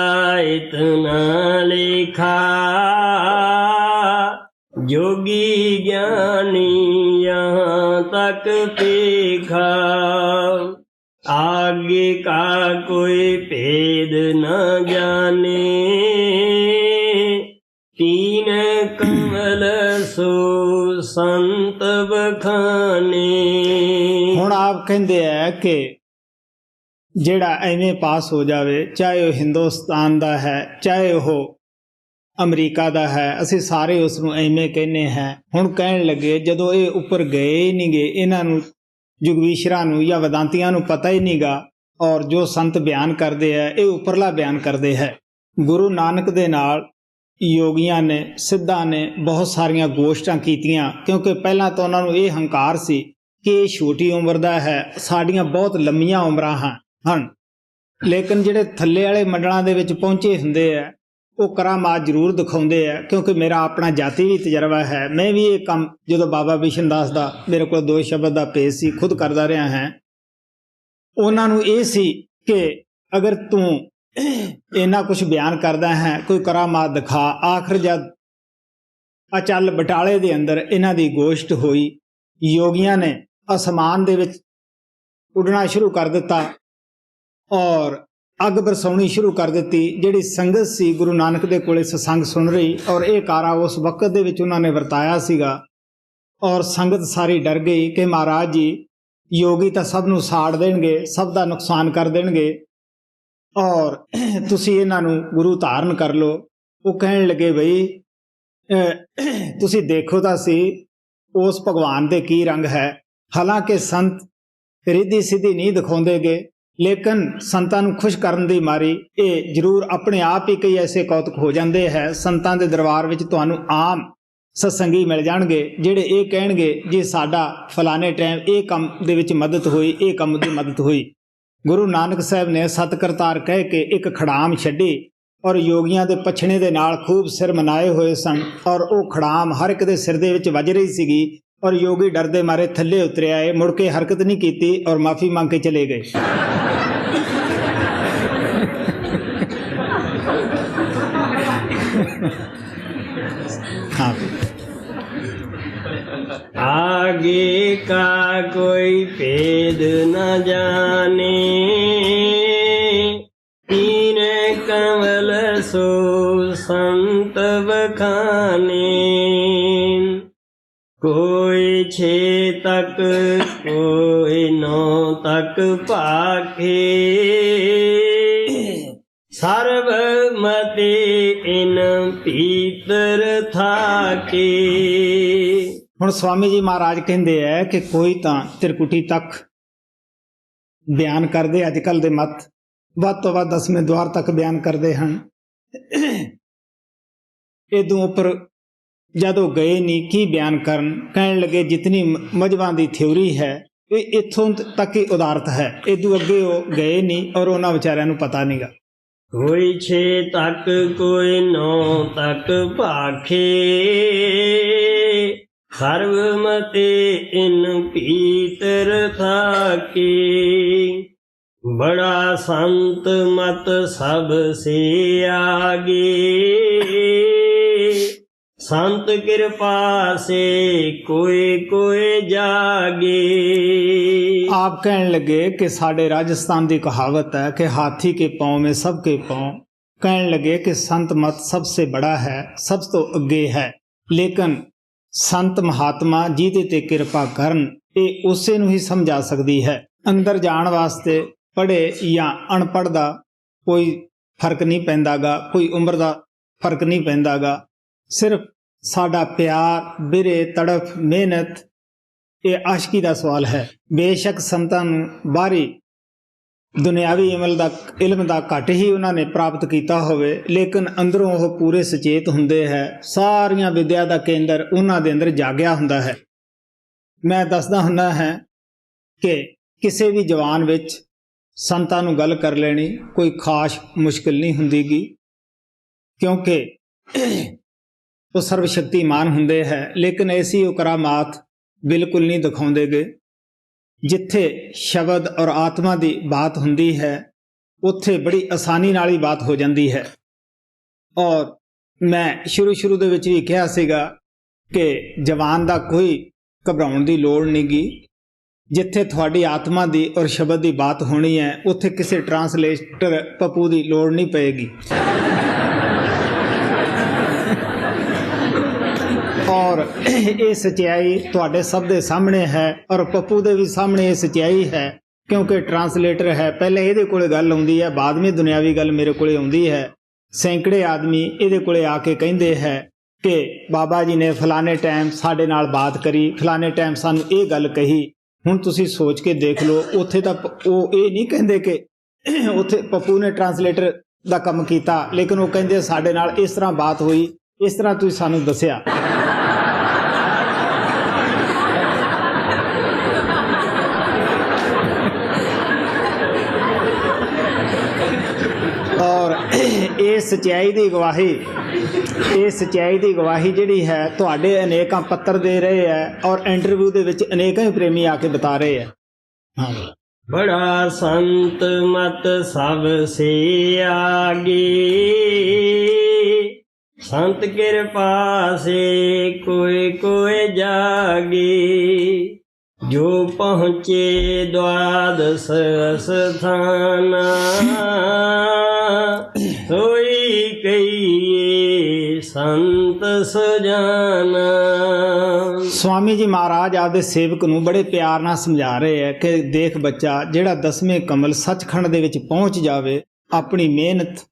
इतना लेखा, जोगी ज्ञानी यहाँ तक पेखा। आगे का कोई भेद न जाने, तीन कमल सो संत बखाने। ਹੁਣ ਆਪ ਕਹਿੰਦੇ ਆ ਕਿ ਜਿਹੜਾ ਐਵੇਂ ਪਾਸ ਹੋ ਜਾਵੇ, ਚਾਹੇ ਉਹ ਹਿੰਦੁਸਤਾਨ ਦਾ ਹੈ ਚਾਹੇ ਉਹ ਅਮਰੀਕਾ ਦਾ ਹੈ, ਅਸੀਂ ਸਾਰੇ ਉਸ ਨੂੰ ਐਵੇਂ ਕਹਿੰਦੇ ਹਾਂ। ਹੁਣ ਕਹਿਣ ਲੱਗੇ ਜਦੋਂ ਇਹ ਉੱਪਰ ਗਏ ਹੀ ਨਹੀਂ ਗਏ, ਇਹਨਾਂ ਨੂੰ ਜੁਗਵੀਸ਼ਰਾਂ ਨੂੰ ਜਾਂ ਵਦਾਂਤੀਆਂ ਨੂੰ ਪਤਾ ਹੀ ਨਹੀਂਗਾ, ਔਰ ਜੋ ਸੰਤ ਬਿਆਨ ਕਰਦੇ ਹੈ ਇਹ ਉੱਪਰਲਾ ਬਿਆਨ ਕਰਦੇ ਹੈ। ਗੁਰੂ ਨਾਨਕ ਦੇ ਨਾਲ ਯੋਗੀਆਂ ਨੇ, ਸਿੱਧਾਂ ਨੇ ਬਹੁਤ ਸਾਰੀਆਂ ਗੋਸ਼ਟਾਂ ਕੀਤੀਆਂ, ਕਿਉਂਕਿ ਪਹਿਲਾਂ ਤਾਂ ਉਹਨਾਂ ਨੂੰ ਇਹ ਹੰਕਾਰ ਸੀ ਕਿ ਇਹ ਛੋਟੀ ਉਮਰ ਦਾ ਹੈ, ਸਾਡੀਆਂ ਬਹੁਤ ਲੰਮੀਆਂ ਉਮਰਾਂ ਹਨ। ਲੇਕਿਨ ਜਿਹੜੇ ਥੱਲੇ ਵਾਲੇ ਮੰਡਲਾਂ ਦੇ ਵਿੱਚ ਪਹੁੰਚੇ ਹੁੰਦੇ ਆ ਉਹ ਕਰਾਮਾਤ ਜ਼ਰੂਰ ਦਿਖਾਉਂਦੇ ਆ, ਕਿਉਂਕਿ ਮੇਰਾ ਆਪਣਾ ਜਾਤੀ ਵੀ ਤਜਰਬਾ ਹੈ। ਮੈਂ ਵੀ ਇਹ ਕੰਮ ਜਦੋਂ ਬਾਬਾ ਬਿਸ਼ਨ ਦਾਸ ਦਾ ਮੇਰੇ ਕੋਲ 2 ਸ਼ਬਦ ਦਾ ਪੇਜ ਸੀ, ਖੁਦ ਕਰਦਾ ਰਿਹਾ ਹਾਂ। ਉਹਨਾਂ ਨੂੰ ਇਹ ਸੀ ਕਿ ਅਗਰ ਤੂੰ ਇੰਨਾ ਕੁਛ ਬਿਆਨ ਕਰਦਾ ਹੈ ਕੋਈ ਕਰਾਮਾਤ ਦਿਖਾ। ਆਖਰ ਜਦ ਅਚਲ ਬਟਾਲੇ ਦੇ ਅੰਦਰ ਇਹਨਾਂ ਦੀ ਗੋਸ਼ਟ ਹੋਈ, ਯੋਗੀਆਂ ਨੇ ਅਸਮਾਨ ਦੇ ਵਿੱਚ ਉੱਡਣਾ ਸ਼ੁਰੂ ਕਰ ਦਿੱਤਾ ਔਰ ਅੱਗ ਬਰਸਾਉਣੀ ਸ਼ੁਰੂ ਕਰ ਦਿੱਤੀ। ਜਿਹੜੀ ਸੰਗਤ ਸੀ ਗੁਰੂ ਨਾਨਕ ਦੇ ਕੋਲੇ ਸਤਸੰਗ ਸੁਣ ਰਹੀ, ਔਰ ਇਹ ਕਾਰਾ ਉਸ ਵਕਤ ਦੇ ਵਿੱਚ ਉਹਨਾਂ ਨੇ ਵਰਤਾਇਆ ਸੀਗਾ, ਔਰ ਸੰਗਤ ਸਾਰੀ ਡਰ ਗਈ ਕਿ ਮਹਾਰਾਜ ਜੀ ਯੋਗੀ ਤਾਂ ਸਭ ਨੂੰ ਸਾੜ ਦੇਣਗੇ, ਸਭ ਦਾ ਨੁਕਸਾਨ ਕਰ ਦੇਣਗੇ, ਔਰ ਤੁਸੀਂ ਇਹਨਾਂ ਨੂੰ ਗੁਰੂ ਧਾਰਨ ਕਰ ਲਓ। ਉਹ ਕਹਿਣ ਲੱਗੇ ਬਈ ਤੁਸੀਂ ਦੇਖੋ ਤਾਂ ਸੀ ਉਸ ਭਗਵਾਨ ਦੇ ਕੀ ਰੰਗ ਹੈ। ਹਾਲਾਂਕਿ ਸੰਤ ਰਿੱਧੀ ਸਿੱਧੀ ਨਹੀਂ ਦਿਖਾਉਂਦੇਗੇ, ਲੇਕਿਨ ਸੰਤਾਂ ਨੂੰ ਖੁਸ਼ ਕਰਨ ਦੀ ਮਾਰੀ ਇਹ ਜ਼ਰੂਰ ਆਪਣੇ ਆਪ ਹੀ ਕਈ ਐਸੇ ਕੌਤਕ ਹੋ ਜਾਂਦੇ ਹੈ। ਸੰਤਾਂ ਦੇ ਦਰਬਾਰ ਵਿੱਚ ਤੁਹਾਨੂੰ ਆਮ ਸਤਸੰਗੀ ਮਿਲ ਜਾਣਗੇ ਜਿਹੜੇ ਇਹ ਕਹਿਣਗੇ ਜੀ ਸਾਡਾ ਫਲਾਣੇ ਟਾਈਮ ਇਹ ਕੰਮ ਦੇ ਵਿੱਚ ਮਦਦ ਹੋਈ, ਇਹ ਕੰਮ ਦੀ ਮਦਦ ਹੋਈ। ਗੁਰੂ ਨਾਨਕ ਸਾਹਿਬ ਨੇ ਸਤ ਕਰਤਾਰ ਕਹਿ ਕੇ ਇੱਕ ਖੜਾਮ ਛੱਡੀ, ਔਰ ਯੋਗੀਆਂ ਦੇ ਪਛਣੇ ਦੇ ਨਾਲ ਖੂਬ ਸਿਰ ਮਨਾਏ ਹੋਏ ਸਨ, ਔਰ ਉਹ ਖੜਾਮ ਹਰ ਇੱਕ ਦੇ ਸਿਰ ਦੇ ਵਿੱਚ ਵੱਜ ਰਹੀ ਸੀਗੀ, ਔਰ ਯੋਗੀ ਡਰਦੇ ਮਾਰੇ ਥੱਲੇ ਉਤਰ ਆਏ, ਮੁੜ ਕੇ ਹਰਕਤ ਨਹੀਂ ਕੀਤੀ ਔਰ ਮਾਫੀ ਮੰਗ ਕੇ ਚਲੇ ਗਏ। हाँ आगे का कोई भेद न जाने, तीन कमल सो संत बखाने। कोई 6 तक कोई 9 तक पाखे, सर्वमते इन पीतर थाके। ਹੁਣ ਸਵਾਮੀ ਜੀ ਮਹਾਰਾਜ ਕਹਿੰਦੇ ਹੈ ਕਿ ਕੋਈ ਤਾਂ ਤਿਰਕੁਟੀ ਤੱਕ ਬਿਆਨ ਕਰਦੇ, ਅੱਜ ਕੱਲ੍ਹ ਦੇ ਮਤ ਵੱਧ ਤੋਂ ਵੱਧ 10ਵੇਂ ਦੁਆਰ ਤੱਕ ਬਿਆਨ ਕਰਦੇ ਹਨ। ਇਦੋਂ ਉੱਪਰ ਜਦੋਂ ਗਏ ਨਹੀਂ ਕੀ ਬਿਆਨ ਕਰਨ, ਕਹਿਣ ਲੱਗੇ ਜਿਤਨੀ ਮਜ਼ਹਬਾਂ ਦੀ ਥਿਊਰੀ ਹੈ ਇਹ ਇੱਥੋਂ ਤੱਕ ਹੀ ਉਦਾਰਤ ਹੈ, ਇਦੋਂ ਅੱਗੇ ਉਹ ਗਏ ਨਹੀਂ ਔਰ ਉਹਨਾਂ ਵਿਚਾਰਿਆਂ ਨੂੰ ਪਤਾ ਨਹੀਂਗਾ। कोई 6 तक कोई 9 तक भाखे, सर्वमते इन पीतर थाके। बड़ा संत मत सब से आगे, संत कृपा से कोई कोई जागे। आप कहने लगे कि साढ़े राजस्थान की कहावत है कि हाथी के पाँव में सबके पाँव। कहने लगे कि संत मत सबसे बड़ा है, सब तो अगे है, लेकिन संत महात्मा ਜਿਹਦੇ ਤੇ ਕਿਰਪਾ ਕਰਨ ਇਹ ਉਸੇ ਨੂੰ ਹੀ ਸਮਝਾ ਸਕਦੀ ਹੈ। ਅੰਦਰ ਜਾਣ ਵਾਸਤੇ ਪੜ੍ਹੇ ਜਾਂ ਅਨਪੜ੍ਹ ਦਾ ਕੋਈ ਫਰਕ ਨਹੀਂ ਪੈਂਦਾਗਾ, ਕੋਈ ਉਮਰ ਦਾ ਫਰਕ ਨਹੀਂ ਪੈਂਦਾਗਾ। ਸਿਰਫ ਸਾਡਾ ਪਿਆਰ, ਬਿਰੇ, ਤੜਫ, ਮਿਹਨਤ, ਇਹ ਆਸ਼ਕੀ ਦਾ ਸਵਾਲ ਹੈ। ਬੇਸ਼ੱਕ ਸੰਤਾਂ ਨੂੰ ਬਾਹਰੀ ਦੁਨਿਆਵੀ ਇਲਮ ਦਾ ਘੱਟ ਹੀ ਉਹਨਾਂ ਨੇ ਪ੍ਰਾਪਤ ਕੀਤਾ ਹੋਵੇ, ਲੇਕਿਨ ਅੰਦਰੋਂ ਉਹ ਪੂਰੇ ਸੁਚੇਤ ਹੁੰਦੇ ਹੈ। ਸਾਰੀਆਂ ਵਿਦਿਆ ਦਾ ਕੇਂਦਰ ਉਹਨਾਂ ਦੇ ਅੰਦਰ ਜਾਗਿਆ ਹੁੰਦਾ ਹੈ। ਮੈਂ ਦੱਸਦਾ ਹੁੰਦਾ ਹੈ ਕਿ ਕਿਸੇ ਵੀ ਜਵਾਨ ਵਿੱਚ ਸੰਤਾਂ ਨੂੰ ਗੱਲ ਕਰ ਲੈਣੀ ਕੋਈ ਖਾਸ ਮੁਸ਼ਕਿਲ ਨਹੀਂ ਹੁੰਦੀਗੀ, ਕਿਉਂਕਿ ਉਹ ਸਰਵ ਸ਼ਕਤੀਮਾਨ ਹੁੰਦੇ ਹੈ, ਲੇਕਿਨ ਐਸੀ ਉਹ ਕਰਾਮਾਤ ਬਿਲਕੁਲ ਨਹੀਂ ਦਿਖਾਉਂਦੇ ਗੇ। ਜਿੱਥੇ ਸ਼ਬਦ ਔਰ ਆਤਮਾ ਦੀ ਬਾਤ ਹੁੰਦੀ ਹੈ ਉੱਥੇ ਬੜੀ ਆਸਾਨੀ ਨਾਲ ਹੀ ਬਾਤ ਹੋ ਜਾਂਦੀ ਹੈ। ਔਰ ਮੈਂ ਸ਼ੁਰੂ ਦੇ ਵਿੱਚ ਵੀ ਕਿਹਾ ਸੀਗਾ ਕਿ ਜਵਾਨ ਦਾ ਕੋਈ ਘਬਰਾਉਣ ਦੀ ਲੋੜ ਨਹੀਂ ਗੀ। ਜਿੱਥੇ ਤੁਹਾਡੀ ਆਤਮਾ ਦੀ ਔਰ ਸ਼ਬਦ ਦੀ ਬਾਤ ਹੋਣੀ ਹੈ ਉੱਥੇ ਕਿਸੇ ਟਰਾਂਸਲੇਟਰ ਪੱਪੂ ਦੀ ਲੋੜ ਨਹੀਂ ਪਏਗੀ। ਔਰ ਇਹ ਸੱਚਾਈ ਤੁਹਾਡੇ ਸਭ ਦੇ ਸਾਹਮਣੇ ਹੈ ਔਰ ਪੱਪੂ ਦੇ ਵੀ ਸਾਹਮਣੇ ਇਹ ਸੱਚਾਈ ਹੈ, ਕਿਉਂਕਿ ਟਰਾਂਸਲੇਟਰ ਹੈ। ਪਹਿਲੇ ਇਹਦੇ ਕੋਲੇ ਗੱਲ ਆਉਂਦੀ ਹੈ, ਬਾਅਦ ਵਿੱਚ ਦੁਨਿਆਵੀ ਗੱਲ ਮੇਰੇ ਕੋਲੇ ਆਉਂਦੀ ਹੈ। ਸੈਂਕੜੇ ਆਦਮੀ ਇਹਦੇ ਕੋਲੇ ਆ ਕੇ ਕਹਿੰਦੇ ਹੈ ਕਿ ਬਾਬਾ ਜੀ ਨੇ ਫਲਾਣੇ ਟਾਈਮ ਸਾਡੇ ਨਾਲ ਬਾਤ ਕਰੀ, ਫਲਾਣੇ ਟਾਈਮ ਸਾਨੂੰ ਇਹ ਗੱਲ ਕਹੀ। ਹੁਣ ਤੁਸੀਂ ਸੋਚ ਕੇ ਦੇਖ ਲਓ, ਉੱਥੇ ਤਾਂ ਉਹ ਇਹ ਨਹੀਂ ਕਹਿੰਦੇ ਕਿ ਉੱਥੇ ਪੱਪੂ ਨੇ ਟਰਾਂਸਲੇਟਰ ਦਾ ਕੰਮ ਕੀਤਾ, ਲੇਕਿਨ ਉਹ ਕਹਿੰਦੇ ਸਾਡੇ ਨਾਲ ਇਸ ਤਰ੍ਹਾਂ ਬਾਤ ਹੋਈ, ਇਸ ਤਰ੍ਹਾਂ ਤੁਸੀਂ ਸਾਨੂੰ ਦੱਸਿਆ। ਔਰ ਇਹ ਸੱਚਾਈ ਦੀ ਗਵਾਹੀ ਜਿਹੜੀ ਹੈ ਤੁਹਾਡੇ ਅਨੇਕਾਂ ਪੱਤਰ ਦੇ ਰਹੇ ਹੈ ਔਰ ਇੰਟਰਵਿਊ ਦੇ ਵਿੱਚ ਅਨੇਕਾਂ ਹੀ ਪ੍ਰੇਮੀ ਆ ਕੇ ਬਤਾ ਰਹੇ ਹੈ। ਹਾਂ, बड़ा संत मत सबसे आगे, संत कृपा से कोई कोई जागे। जो पहुँचे द्वादश स्थाना, सोई कहिए संत सजाना। स्वामी जी महाराज आपदे सेवक ਨੂੰ ਬੜੇ ਪਿਆਰ ਨਾਲ ਸਮਝਾ ਰਹੇ ਹੈ ਕਿ ਦੇਖ ਬੱਚਾ, ਜਿਹੜਾ 10ਵੇਂ ਕਮਲ ਸੱਚਖੰਡ ਦੇ ਵਿੱਚ ਪਹੁੰਚ ਜਾਵੇ ਆਪਣੀ ਮਿਹਨਤ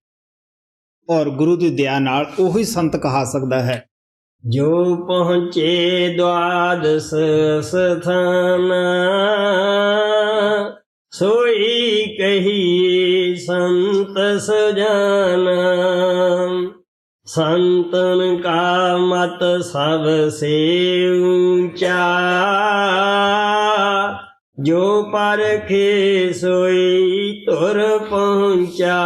ਔਰ ਗੁਰੂ ਦੀ ਦਇਆ ਨਾਲ ਉਹੀ ਸੰਤ ਕਹਾ ਸਕਦਾ ਹੈ। जो पहुँचे द्वादश स्थाना, सोई कहिए संत सजाना। संतन का मत सबसे ऊंचा, जो परखे सोई तुर पहुंचा।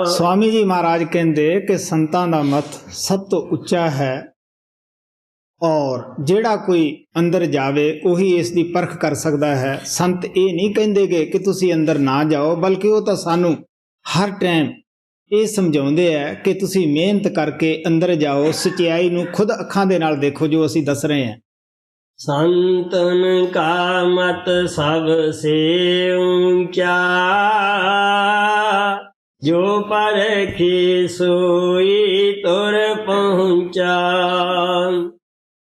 स्वामी जी महाराज कहते कि संतां दा मत सब तो उच्चा है और ਜਿਹੜਾ ਕੋਈ ਅੰਦਰ ਜਾਵੇ ਉਹੀ ਇਸ ਦੀ ਪਰਖ ਕਰ ਸਕਦਾ ਹੈ। ਸੰਤ ਇਹ ਨਹੀਂ ਕਹਿੰਦੇਗੇ ਕਿ ਤੁਸੀਂ ਅੰਦਰ ਨਾ ਜਾਓ, ਬਲਕਿ ਉਹ ਤਾਂ ਸਾਨੂੰ ਹਰ ਟਾਈਮ ਇਹ ਸਮਝਾਉਂਦੇ ਹੈ ਕਿ ਤੁਸੀਂ ਮਿਹਨਤ ਕਰਕੇ ਅੰਦਰ ਜਾਓ, ਸਚਾਈ ਨੂੰ ਖੁਦ ਅੱਖਾਂ ਦੇ ਨਾਲ ਦੇਖੋ ਜੋ ਅਸੀਂ ਦੱਸ ਰਹੇ ਹਾਂ। संतन का मत सबसे ऊंचा, जो परखे सोई तुर पहुंचा।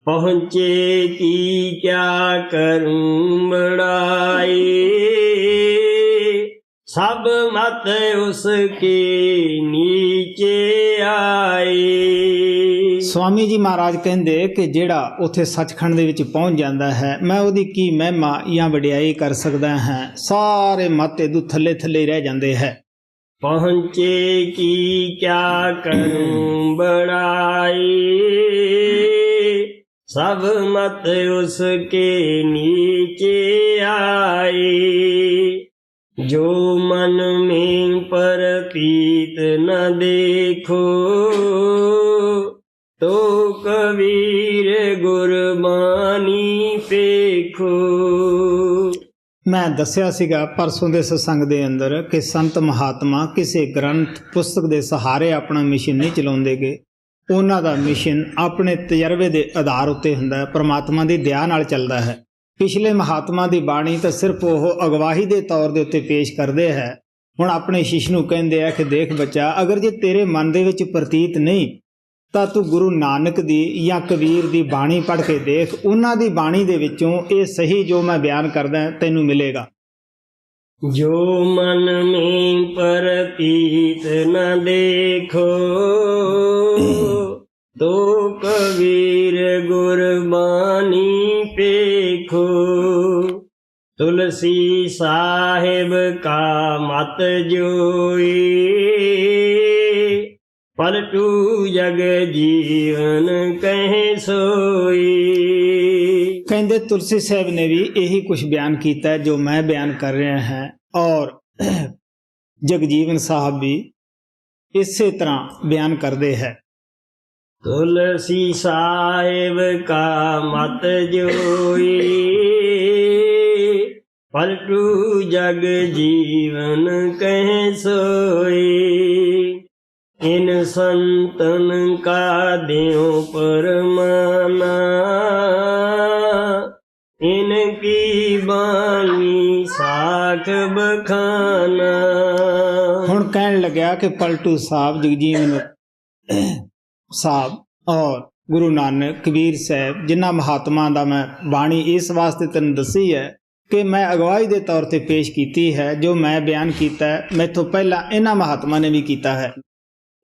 पहुंचे की क्या करूं बड़ाई, सब मत उसके नीचे आई। ਸਵਾਮੀ ਜੀ ਮਹਾਰਾਜ ਕਹਿੰਦੇ ਕਿ ਜਿਹੜਾ ਉੱਥੇ ਸੱਚਖੰਡ ਦੇ ਵਿੱਚ ਪਹੁੰਚ ਜਾਂਦਾ ਹੈ, ਮੈਂ ਉਹਦੀ ਕੀ ਮਹਿਮਾ ਜਾਂ ਵਡਿਆਈ ਕਰ ਸਕਦਾ ਹਾਂ। ਸਾਰੇ ਮਤ ਇਹਦੂ ਥੱਲੇ ਥੱਲੇ ਰਹਿ ਜਾਂਦੇ ਹੈ। ਪਹੁੰਚੇ ਕੀ ਕਿਆ ਕਰੂੰ ਬੜਾਈ, ਸਭ ਮਤ ਉਸਕੇ ਨੀਚੇ ਆਈ। जो मन में प्रतीत न देखो, तो कबीर गुरबानी पेखो। ਮੈਂ ਦੱਸਿਆ ਸੀਗਾ ਪਰਸੋਂ ਦੇ ਸਤਸੰਗ ਦੇ ਅੰਦਰ ਕਿ ਸੰਤ ਮਹਾਤਮਾ ਕਿਸੇ ਗ੍ਰੰਥ ਪੁਸਤਕ ਦੇ ਸਹਾਰੇ ਆਪਣਾ ਮਿਸ਼ਨ ਨਹੀਂ ਚਲਾਉਂਦੇਗੇ। ਉਹਨਾਂ ਦਾ ਮਿਸ਼ਨ ਆਪਣੇ ਤਜਰਬੇ ਦੇ ਆਧਾਰ ਉੱਤੇ ਹੁੰਦਾ ਹੈ, ਪਰਮਾਤਮਾ ਦੀ ਦਇਆ ਨਾਲ ਚੱਲਦਾ ਹੈ। ਪਿਛਲੇ ਮਹਾਤਮਾ ਦੀ ਬਾਣੀ ਤਾਂ ਸਿਰਫ ਉਹ ਅਗਵਾਹੀ ਦੇ ਤੌਰ ਦੇ ਉੱਤੇ ਪੇਸ਼ ਕਰਦੇ ਹੈ। ਹੁਣ ਆਪਣੇ ਸ਼ਿਸ਼ ਨੂੰ ਕਹਿੰਦੇ ਆ ਕਿ ਦੇਖ ਬੱਚਾ, ਅਗਰ ਜੇ ਤੇਰੇ ਮਨ ਦੇ ਵਿੱਚ ਪ੍ਰਤੀਤ ਨਹੀਂ ਤਾਂ ਤੂੰ ਗੁਰੂ ਨਾਨਕ ਦੀ ਜਾਂ ਕਬੀਰ ਦੀ ਬਾਣੀ ਪੜ੍ਹ ਕੇ ਦੇਖ, ਉਹਨਾਂ ਦੀ ਬਾਣੀ ਦੇ ਵਿੱਚੋਂ ਇਹ ਸਹੀ ਜੋ ਮੈਂ ਬਿਆਨ ਕਰਦਾ ਤੈਨੂੰ ਮਿਲੇਗਾ। ਜੋ ਮਨ ਮੇਂ ਪ੍ਰਤੀਤ ਨ ਦੇਖੋ, तो कबीर गुरबानी पेखो। तुलसी साहिब का मत जोई, पलटू जग जीवन कहे सोई। ਕਹਿੰਦੇ ਤੁਲਸੀ ਸਾਹਿਬ ਨੇ ਵੀ ਇਹੀ ਕੁਝ ਬਿਆਨ ਕੀਤਾ ਹੈ ਜੋ ਮੈਂ ਬਿਆਨ ਕਰ ਰਿਹਾ ਹਾਂ, ਔਰ ਜਗਜੀਵਨ ਸਾਹਿਬ ਵੀ ਇਸੇ ਤਰ੍ਹਾਂ ਬਿਆਨ ਕਰਦੇ ਹੈ। तुलसी साहिब का मत जोई, पलटू जग जीवन कह सोई। इन संतन का देव परमाना, इनकी बानी साख बखाना। ਹੁਣ ਕਹਿਣ ਲੱਗਿਆ ਕਿ ਪਲਟੂ ਸਾਹਿਬ, ਜਗਜੀਵਨ ਸਾਹਿਬ ਔਰ ਗੁਰੂ ਨਾਨਕ, ਕਬੀਰ ਸਾਹਿਬ, ਜਿਨ੍ਹਾਂ ਮਹਾਤਮਾ ਦਾ ਮੈਂ ਬਾਣੀ ਇਸ ਵਾਸਤੇ ਤੈਨੂੰ ਦੱਸੀ ਹੈ ਕਿ ਮੈਂ ਅਗਵਾਈ ਦੇ ਤੌਰ ਤੇ ਪੇਸ਼ ਕੀਤੀ ਹੈ। ਜੋ ਮੈਂ ਬਿਆਨ ਕੀਤਾ ਹੈ ਮੈਥੋਂ ਪਹਿਲਾਂ ਇਹਨਾਂ ਮਹਾਤਮਾ ਨੇ ਵੀ ਕੀਤਾ ਹੈ।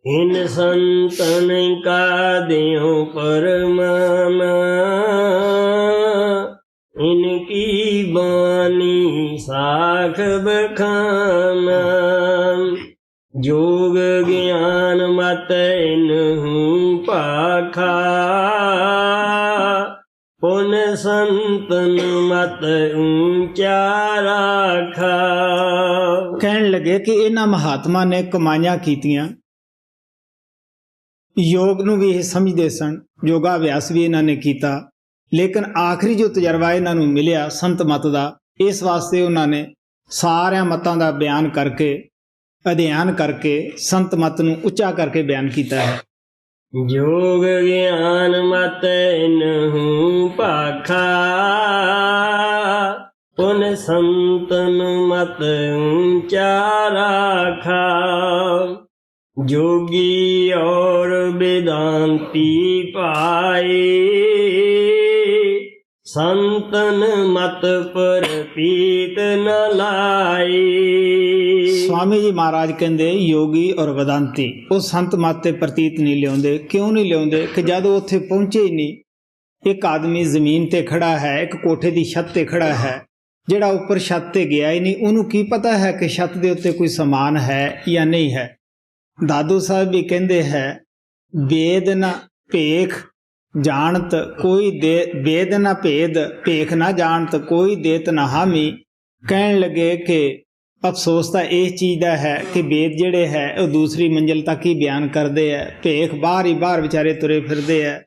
ਇਨ ਸੰਤਨ ਕਾ ਦਿਓ ਪਰਮਾਨਾ, ਇਨਕੀ ਬਾਣੀ ਸਾਖ ਬਖਾਨਾ। जोग ज्ञान मत इनहूं पाखा, पुन संतन मत ऊंचा राखा। ਕਹਿਣ ਲੱਗੇ ਕਿ ਇਹਨਾਂ ਮਹਾਤਮਾ ਨੇ ਕਮਾਈਆਂ ਕੀਤੀਆਂ, ਯੋਗ ਨੂੰ ਵੀ ਇਹ ਸਮਝਦੇ ਸਨ, ਯੋਗਾ ਅਭਿਆਸ ਵੀ ਇਹਨਾਂ ਨੇ ਕੀਤਾ, ਲੇਕਿਨ ਆਖਰੀ ਜੋ ਤਜਰਬਾ ਇਹਨਾਂ ਨੂੰ ਮਿਲਿਆ ਸੰਤ ਮਤ ਦਾ, ਇਸ ਵਾਸਤੇ ਉਹਨਾਂ ਨੇ ਸਾਰਿਆਂ ਮਤਾਂ ਦਾ ਬਿਆਨ ਕਰਕੇ, ਅਧਿਐਨ ਕਰਕੇ ਸੰਤ ਮਤ ਨੂੰ ਉੱਚਾ ਕਰਕੇ ਬਿਆਨ ਕੀਤਾ ਹੈ। ਜੋਗ ਗਿਆਨ ਮਤ ਇਨਹੂੰ ਪਾਖਾ, ਪੁਨ ਸੰਤਨ ਮਤ ਊਂਚਾ ਰਾਖਾ। जोगी और वेदांती पाए, संतन मत पर पीत न लाए। स्वामी जी महाराज कहते योगी और वेदांती वो संत मत ते प्रतीत नहीं लियाउंदे। क्यों नहीं लियाउंदे कि जदों उत्थे पहुंचे ही नहीं। एक आदमी जमीन ते खड़ा है, एक कोठे की छत ते खड़ा है, जिहड़ा उपर छत ते गया ही नहीं, उन्होंने की पता है कि छत दे उत्ते कोई समान है या नहीं है। दादू साहब भी कहते हैं वेद न भेख जानत कोई दे, वेद न भेद भेख ना जानत कोई देत न हामी। कहन लगे कि अफसोस तो इस चीज़ का है कि वेद जिहड़े है वो दूसरी मंजिल तक ही बयान करते हैं, भेख बाहर ही बाहर बेचारे तुरे फिरते हैं।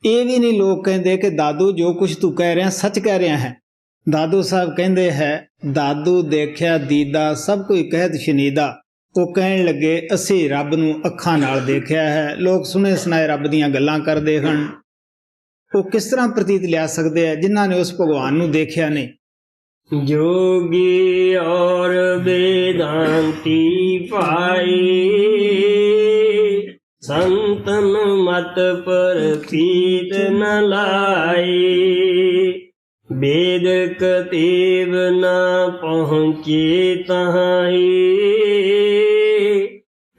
ये भी नहीं लोग कहते कि दादू जो कुछ तू कह रहा सच कह रहा है। दादू साहब कहते हैं दादू देखया दीदा सब कोई कहत शनीदा, ਉਹ ਕਹਿਣ ਲੱਗੇ ਅਸੀਂ ਰੱਬ ਨੂੰ ਅੱਖਾਂ ਨਾਲ ਦੇਖਿਆ ਹੈ। ਲੋਕ ਸੁਣੇ ਸੁਣਾਏ ਰੱਬ ਦੀਆਂ ਗੱਲਾਂ ਕਰਦੇ ਹਨ। ਉਹ ਕਿਸ ਤਰ੍ਹਾਂ ਪ੍ਰਤੀਤ ਲਿਆ ਸਕਦੇ ਆ ਜਿਨ੍ਹਾਂ ਨੇ ਉਸ ਭਗਵਾਨ ਨੂੰ ਦੇਖਿਆ ਨਹੀਂ। जोगी और वेदांती पाए, संतन मत पर पीत न लाए। वेद कतेब न पहुँचे तहाई,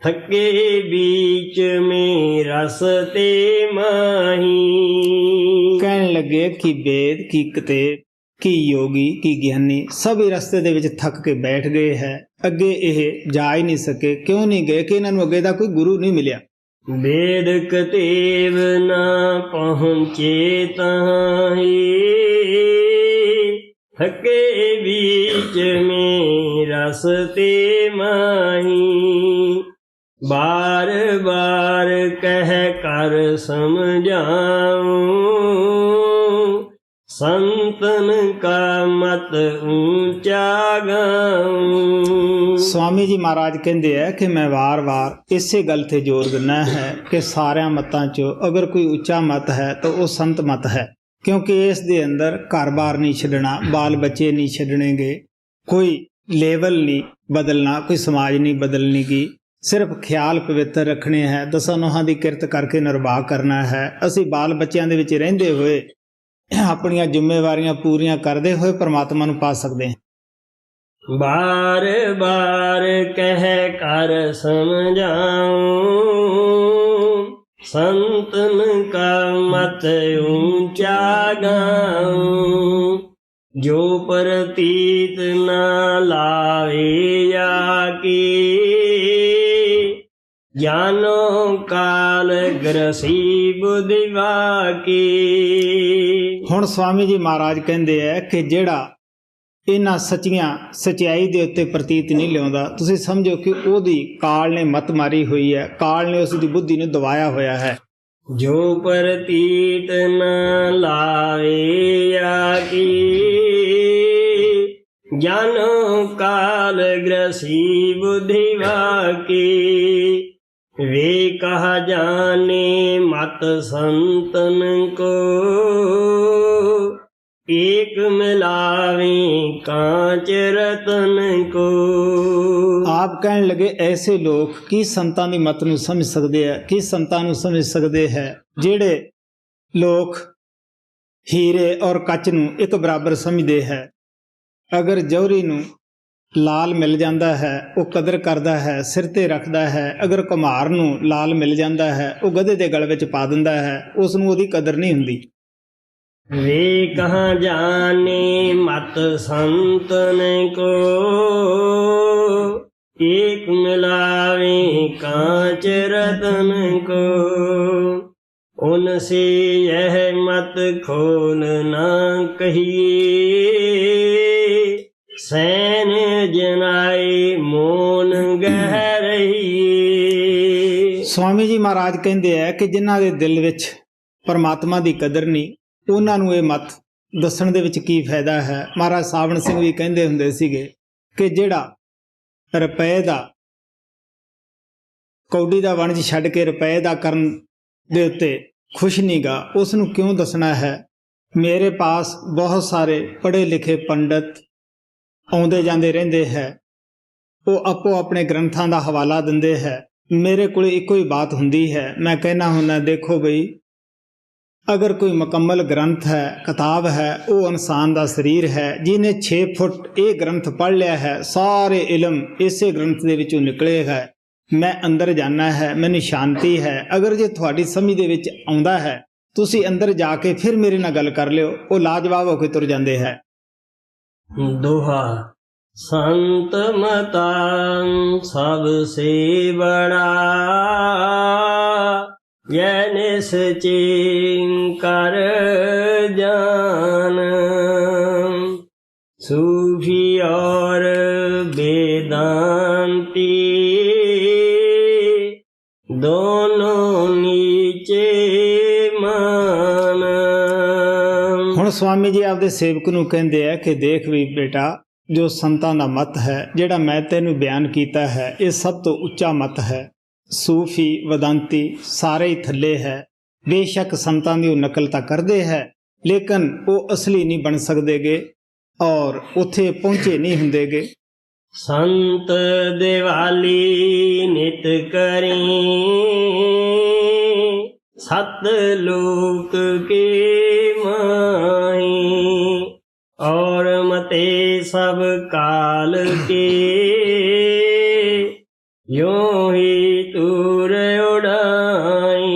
थके बीच में रसते माही। ਕਹਿਣ ਲੱਗੇ ਕਿ ਵੇਦ ਕੀ ਕਿਤਾਬ ਕੀ ਯੋਗੀ ਕੀ ਗਿਆਨੀ ਸਭੀ ਰਸਤੇ ਦੇ ਵਿੱਚ ਥੱਕ ਕੇ ਬੈਠ ਗਏ ਹੈ। ਅੱਗੇ ਇਹ ਜਾ ਹੀ ਨਹੀਂ ਸਕੇ। ਕਿਉਂ ਨਹੀਂ ਗਏ? ਕਿ ਇਹਨਾਂ ਨੂੰ ਅੱਗੇ ਦਾ ਕੋਈ ਗੁਰੂ ਨਹੀਂ ਮਿਲਿਆ। वेद कतेब न पहुँचे तहाई, थके बीच में रसते माही। बार बार कह कर समझाऊं, संतन का मत ऊंचा गाऊं। ਸਵਾਮੀ ਜੀ ਮਹਾਰਾਜ ਕਹਿੰਦੇ ਆ ਕਿ ਮੈਂ ਵਾਰ-ਵਾਰ ਇਸੇ ਗੱਲ ਤੇ ਜ਼ੋਰ ਦਿੰਦਾ ਹੈ ਕਿ ਸਾਰਿਆਂ ਮਤਾਂ 'ਚੋਂ ਅਗਰ ਕੋਈ ਉੱਚਾ ਮਤ ਹੈ ਤਾਂ ਉਹ ਸੰਤ ਮਤ ਹੈ। ਕਿਉਂਕਿ ਇਸ ਦੇ ਅੰਦਰ ਘਰ-ਬਾਰ ਨਹੀਂ ਛੱਡਣਾ, ਬਾਲ ਬੱਚੇ ਨਹੀਂ ਛੱਡਣਗੇ, ਕੋਈ ਲੈਵਲ ਨਹੀਂ ਬਦਲਣਾ, ਕੋਈ ਸਮਾਜ ਨਹੀਂ ਬਦਲਣੀ ਗੀ। ਸਿਰਫ ਖਿਆਲ ਪਵਿੱਤਰ ਰੱਖਣੇ ਹੈ, ਦਸਾਂ ਨੋਹਾਂ ਦੀ ਕਿਰਤ ਕਰਕੇ ਨਿਰਵਾਹ ਕਰਨਾ ਹੈ। ਅਸੀਂ ਬਾਲ ਬੱਚਿਆਂ ਦੇ ਵਿੱਚ ਰਹਿੰਦੇ ਹੋਏ ਆਪਣੀਆਂ ਜ਼ਿੰਮੇਵਾਰੀਆਂ ਪੂਰੀਆਂ ਕਰਦੇ ਹੋਏ ਪਰਮਾਤਮਾ ਨੂੰ ਪਾ ਸਕਦੇ ਹਾਂ। बार बार कह कर समझाऊं, संतन का मत ऊंचा गाऊं। जो प्रतीत न लावे या की, जानो काल ग्रसी बुधिवा की। ਹੁਣ ਸਵਾਮੀ ਜੀ ਮਹਾਰਾਜ ਕਹਿੰਦੇ ਆ ਕਿ ਜਿਹੜਾ ਇਹਨਾਂ ਸਚਾਈ ਦੇ ਉੱਤੇ ਪ੍ਰਤੀਤ ਨਹੀਂ ਲਿਆਉਂਦਾ, ਤੁਸੀਂ ਸਮਝੋ ਕਿ ਉਹਦੀ ਕਾਲ ਨੇ ਮੱਤ ਮਾਰੀ ਹੋਈ ਹੈ, ਕਾਲ ਨੇ ਉਸ ਦੀ ਬੁੱਧੀ ਨੂੰ ਦਬਾਇਆ ਹੋਇਆ ਹੈ। ਜੋ ਪ੍ਰਤੀਤ ਨ ਲਾਵੇ ਆ ਕੀ, ਜਾਨੋ ਕਾਲ ਗ੍ਰਸੀ ਬੁਧਿ ਵਾਕੀ। वे कहा जाने मत संतन को, एक मिलावे कांच रतन को। ਆਪ ਕਹਿਣ ਲੱਗੇ ਐਸੇ ਲੋਕ ਕੀ ਸੰਤਾਂ ਦੀ ਮਤ ਨੂੰ ਸਮਝ ਸਕਦੇ ਆ, ਕੀ ਸੰਤਾਂ ਨੂੰ ਸਮਝ ਸਕਦੇ ਹੈ? ਜਿਹੜੇ ਲੋਕ ਹੀਰੇ ਔਰ ਕੱਚ ਨੂੰ ਇੱਕ ਬਰਾਬਰ ਸਮਝਦੇ ਹੈ। ਅਗਰ ਜੌਹਰੀ ਨੂੰ ਲਾਲ ਮਿਲ ਜਾਂਦਾ ਹੈ ਉਹ ਕਦਰ ਕਰਦਾ ਹੈ, ਸਿਰ ਤੇ ਰੱਖਦਾ ਹੈ। ਅਗਰ ਕੁਮਹਾਰ ਨੂੰ ਲਾਲ ਮਿਲ ਜਾਂਦਾ ਹੈ ਉਹ ਗਧੇ ਦੇ ਗਲ ਵਿੱਚ ਪਾ ਦਿੰਦਾ ਹੈ, ਉਸ ਨੂੰ ਉਹਦੀ ਕਦਰ ਨਹੀਂ ਹੁੰਦੀ। वे कहाँ जाने मत संतन को, एक मिलावे कांच रतन को। उनसे यह मत खोलना कहिए, सैन जनाए ਮੋਨ ਗਹਿ ਰਹੀ। ਸਵਾਮੀ ਜੀ ਮਹਾਰਾਜ ਕਹਿੰਦੇ ਆ ਕਿ ਜਿਨ੍ਹਾਂ ਦੇ ਦਿਲ ਵਿੱਚ ਪਰਮਾਤਮਾ ਦੀ ਕਦਰ ਨਹੀਂ, ਉਹਨਾਂ ਨੂੰ ਇਹ ਮਤ ਦੱਸਣ ਦੇ ਵਿੱਚ ਕੀ ਫਾਇਦਾ ਹੈ। ਮਹਾਰਾਜ ਸਾਵਣ ਸਿੰਘ ਵੀ ਕਹਿੰਦੇ ਹੁੰਦੇ ਸੀਗੇ ਕਿ ਜਿਹੜਾ ਰੁਪਏ ਦਾ ਕੌਡੀ ਦਾ ਵਣਜ ਛੱਡ ਕੇ ਰੁਪਏ ਦਾ ਕਰਨ ਦੇ ਉੱਤੇ ਖੁਸ਼ ਨਹੀਂਗਾ, ਉਸ ਨੂੰ ਕਿਉਂ ਦੱਸਣਾ ਹੈ? ਮੇਰੇ ਪਾਸ ਬਹੁਤ ਸਾਰੇ ਪੜ੍ਹੇ ਲਿਖੇ ਪੰਡਤ ਆਉਂਦੇ ਜਾਂਦੇ ਰਹਿੰਦੇ ਹੈ, ਉਹ ਆਪੋ ਆਪਣੇ ਗ੍ਰੰਥਾਂ ਦਾ ਹਵਾਲਾ ਦਿੰਦੇ ਹੈ। ਮੇਰੇ ਕੋਲ ਇੱਕੋ ਹੀ ਬਾਤ ਹੁੰਦੀ ਹੈ, ਮੈਂ ਕਹਿਣਾ ਹੁੰਦਾ ਦੇਖੋ ਬਈ, ਅਗਰ ਕੋਈ ਮੁਕੰਮਲ ਗ੍ਰੰਥ ਹੈ, ਕਿਤਾਬ ਹੈ, ਉਹ ਇਨਸਾਨ ਦਾ ਸਰੀਰ ਹੈ। ਜਿਹਨੇ 6 ਫੁੱਟ ਇਹ ਗ੍ਰੰਥ ਪੜ੍ਹ ਲਿਆ ਹੈ, ਸਾਰੇ ਇਲਮ ਇਸੇ ਗ੍ਰੰਥ ਦੇ ਵਿੱਚੋਂ ਨਿਕਲੇ ਹੈ। ਮੈਂ ਅੰਦਰ ਜਾਣਾ ਹੈ, ਮੈਨੂੰ ਸ਼ਾਂਤੀ ਹੈ। ਅਗਰ ਜੇ ਤੁਹਾਡੀ ਸਮਝ ਦੇ ਵਿੱਚ ਆਉਂਦਾ ਹੈ, ਤੁਸੀਂ ਅੰਦਰ ਜਾ ਕੇ ਫਿਰ ਮੇਰੇ ਨਾਲ ਗੱਲ ਕਰ ਲਿਓ। ਉਹ ਲਾਜਵਾਬ ਹੋ ਕੇ ਤੁਰ ਜਾਂਦੇ ਹੈ। दोहा संत मता सबसे बड़ा, यह निश्चिं कर जान। सूफी और वेदांती दोनों नीचे मान। ਹੁਣ ਸਵਾਮੀ ਜੀ ਆਪਦੇ ਸੇਵਕ ਨੂੰ ਕਹਿੰਦੇ ਆ ਕਿ ਦੇਖ ਵੀ ਬੇਟਾ, ਜੋ ਸੰਤਾਂ ਦਾ ਮਤ ਹੈ, ਜਿਹੜਾ ਮੈਂ ਤੈਨੂੰ ਬਿਆਨ ਕੀਤਾ ਹੈ, ਇਹ ਸਭ ਤੋਂ ਉੱਚਾ ਮਤ ਹੈ। ਸੂਫੀ ਵਦਾਂਤੀ ਸਾਰੇ ਹੀ ਥੱਲੇ ਹੈ। ਬੇਸ਼ੱਕ ਸੰਤਾਂ ਦੀ ਉਹ ਨਕਲ ਤਾਂ ਕਰਦੇ ਹੈ, ਲੇਕਿਨ ਉਹ ਅਸਲੀ ਨਹੀਂ ਬਣ ਸਕਦੇਗੇ ਔਰ ਉੱਥੇ ਪਹੁੰਚੇ ਨਹੀਂ ਹੁੰਦੇਗੇ। ਸੰਤ ਦਿਵਾਲੀ ਨਿਤ ਕਰੀ, ਸਤ ਲੋਕ ਕੇ ਮਾਹੀ, ਔਰ ਮਤੇ ਸਭ ਕਾਲ ਕੇ, ਯੋ ਹੀ ਤੂਰ ਉਡਾਈ,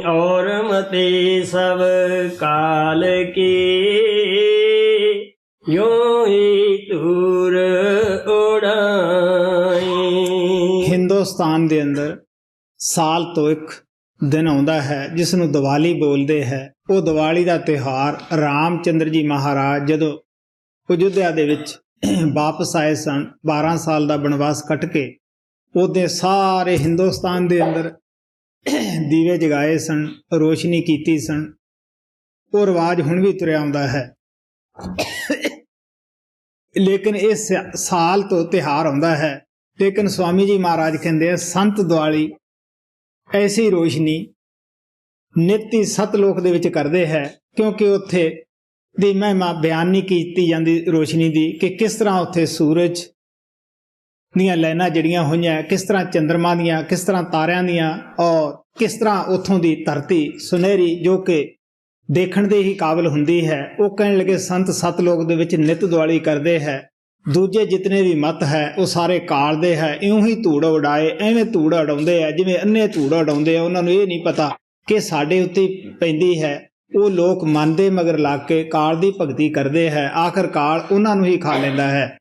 ਔਰ ਮਤੇ ਸਭ ਕਾਲ ਕੇ, ਯੋ ਹੀ ਤੂਰ ਉਡਾਈ। ਹਿੰਦੁਸਤਾਨ ਦੇ ਅੰਦਰ ਸਾਲ ਤੋਂ ਇੱਕ ਦਿਨ ਆਉਂਦਾ ਹੈ ਜਿਸ ਨੂੰ ਦੀਵਾਲੀ ਬੋਲਦੇ ਹੈ। ਉਹ ਦੀਵਾਲੀ ਦਾ ਤਿਉਹਾਰ ਰਾਮ ਚੰਦਰ ਜੀ ਮਹਾਰਾਜ ਜਦੋਂ ਅਯੁੱਧਿਆ ਦੇ ਵਿੱਚ ਵਾਪਸ ਆਏ ਸਨ, 12 ਸਾਲ ਦਾ ਬਨਵਾਸ ਕੱਟ ਕੇ, ਉਹਦੇ ਸਾਰੇ ਹਿੰਦੁਸਤਾਨ ਦੇ ਅੰਦਰ ਦੀਵੇ ਜਗਾਏ ਸਨ, ਰੋਸ਼ਨੀ ਕੀਤੀ ਸਨ। ਉਹ ਰਿਵਾਜ ਹੁਣ ਵੀ ਤੁਰਿਆ ਆਉਂਦਾ ਹੈ। ਲੇਕਿਨ ਇਸ ਸਾਲ ਤੋਂ ਤਿਉਹਾਰ ਆਉਂਦਾ ਹੈ, ਲੇਕਿਨ ਸਵਾਮੀ ਜੀ ਮਹਾਰਾਜ ਕਹਿੰਦੇ ਆ ਸੰਤ ਦੀਵਾਲੀ ਐਸੀ ਰੋਸ਼ਨੀ ਨਿੱਤ ਹੀ ਸਤਲੋਕ ਦੇ ਵਿੱਚ ਕਰਦੇ ਹੈ, ਕਿਉਂਕਿ ਉੱਥੇ ਦੀ ਮਹਿਮਾ ਬਿਆਨ ਨਹੀਂ ਕੀਤੀ ਜਾਂਦੀ ਰੋਸ਼ਨੀ ਦੀ, ਕਿ ਕਿਸ ਤਰ੍ਹਾਂ ਉੱਥੇ ਸੂਰਜ ਦੀਆਂ ਲਾਈਨਾਂ ਜਿਹੜੀਆਂ ਹੋਈਆਂ, ਕਿਸ ਤਰ੍ਹਾਂ ਚੰਦਰਮਾ ਦੀਆਂ, ਕਿਸ ਤਰ੍ਹਾਂ ਤਾਰਿਆਂ ਦੀਆਂ, ਔਰ ਕਿਸ ਤਰ੍ਹਾਂ ਉੱਥੋਂ ਦੀ ਧਰਤੀ ਸੁਨਹਿਰੀ ਜੋ ਕਿ ਦੇਖਣ ਦੇ ਹੀ ਕਾਬਲ ਹੁੰਦੀ ਹੈ। ਉਹ ਕਹਿਣ ਲੱਗੇ ਸੰਤ ਸਤਲੋਕ ਦੇ ਵਿੱਚ ਨਿੱਤ ਦੀਵਾਲੀ ਕਰਦੇ ਹੈ। ਦੂਜੇ ਜਿਤਨੇ ਵੀ ਮਤ ਹੈ ਉਹ ਸਾਰੇ ਕਾਲਦੇ ਹੈ, ਇਉਂ ਹੀ ਧੂੜ ਉਡਾਏ, ਐਵੇਂ ਧੂੜ ਉਡਾਉਂਦੇ ਆ ਜਿਵੇਂ ਅੰਨੇ ਧੂੜ ਉਡਾਉਂਦੇ ਆ। ਉਹਨਾਂ ਨੂੰ ਇਹ ਨਹੀਂ ਪਤਾ ਕਿ ਸਾਡੇ ਉੱਤੇ ਪੈਂਦੀ ਹੈ। ਉਹ ਲੋਕ ਮਨ ਦੇ ਮਗਰ ਲੱਗ ਕੇ ਕਾਲ ਦੀ ਭਗਤੀ ਕਰਦੇ ਹੈ, ਆਖਰ ਕਾਲ ਉਹਨਾਂ ਨੂੰ ਹੀ ਖਾ ਲੈਂਦਾ ਹੈ।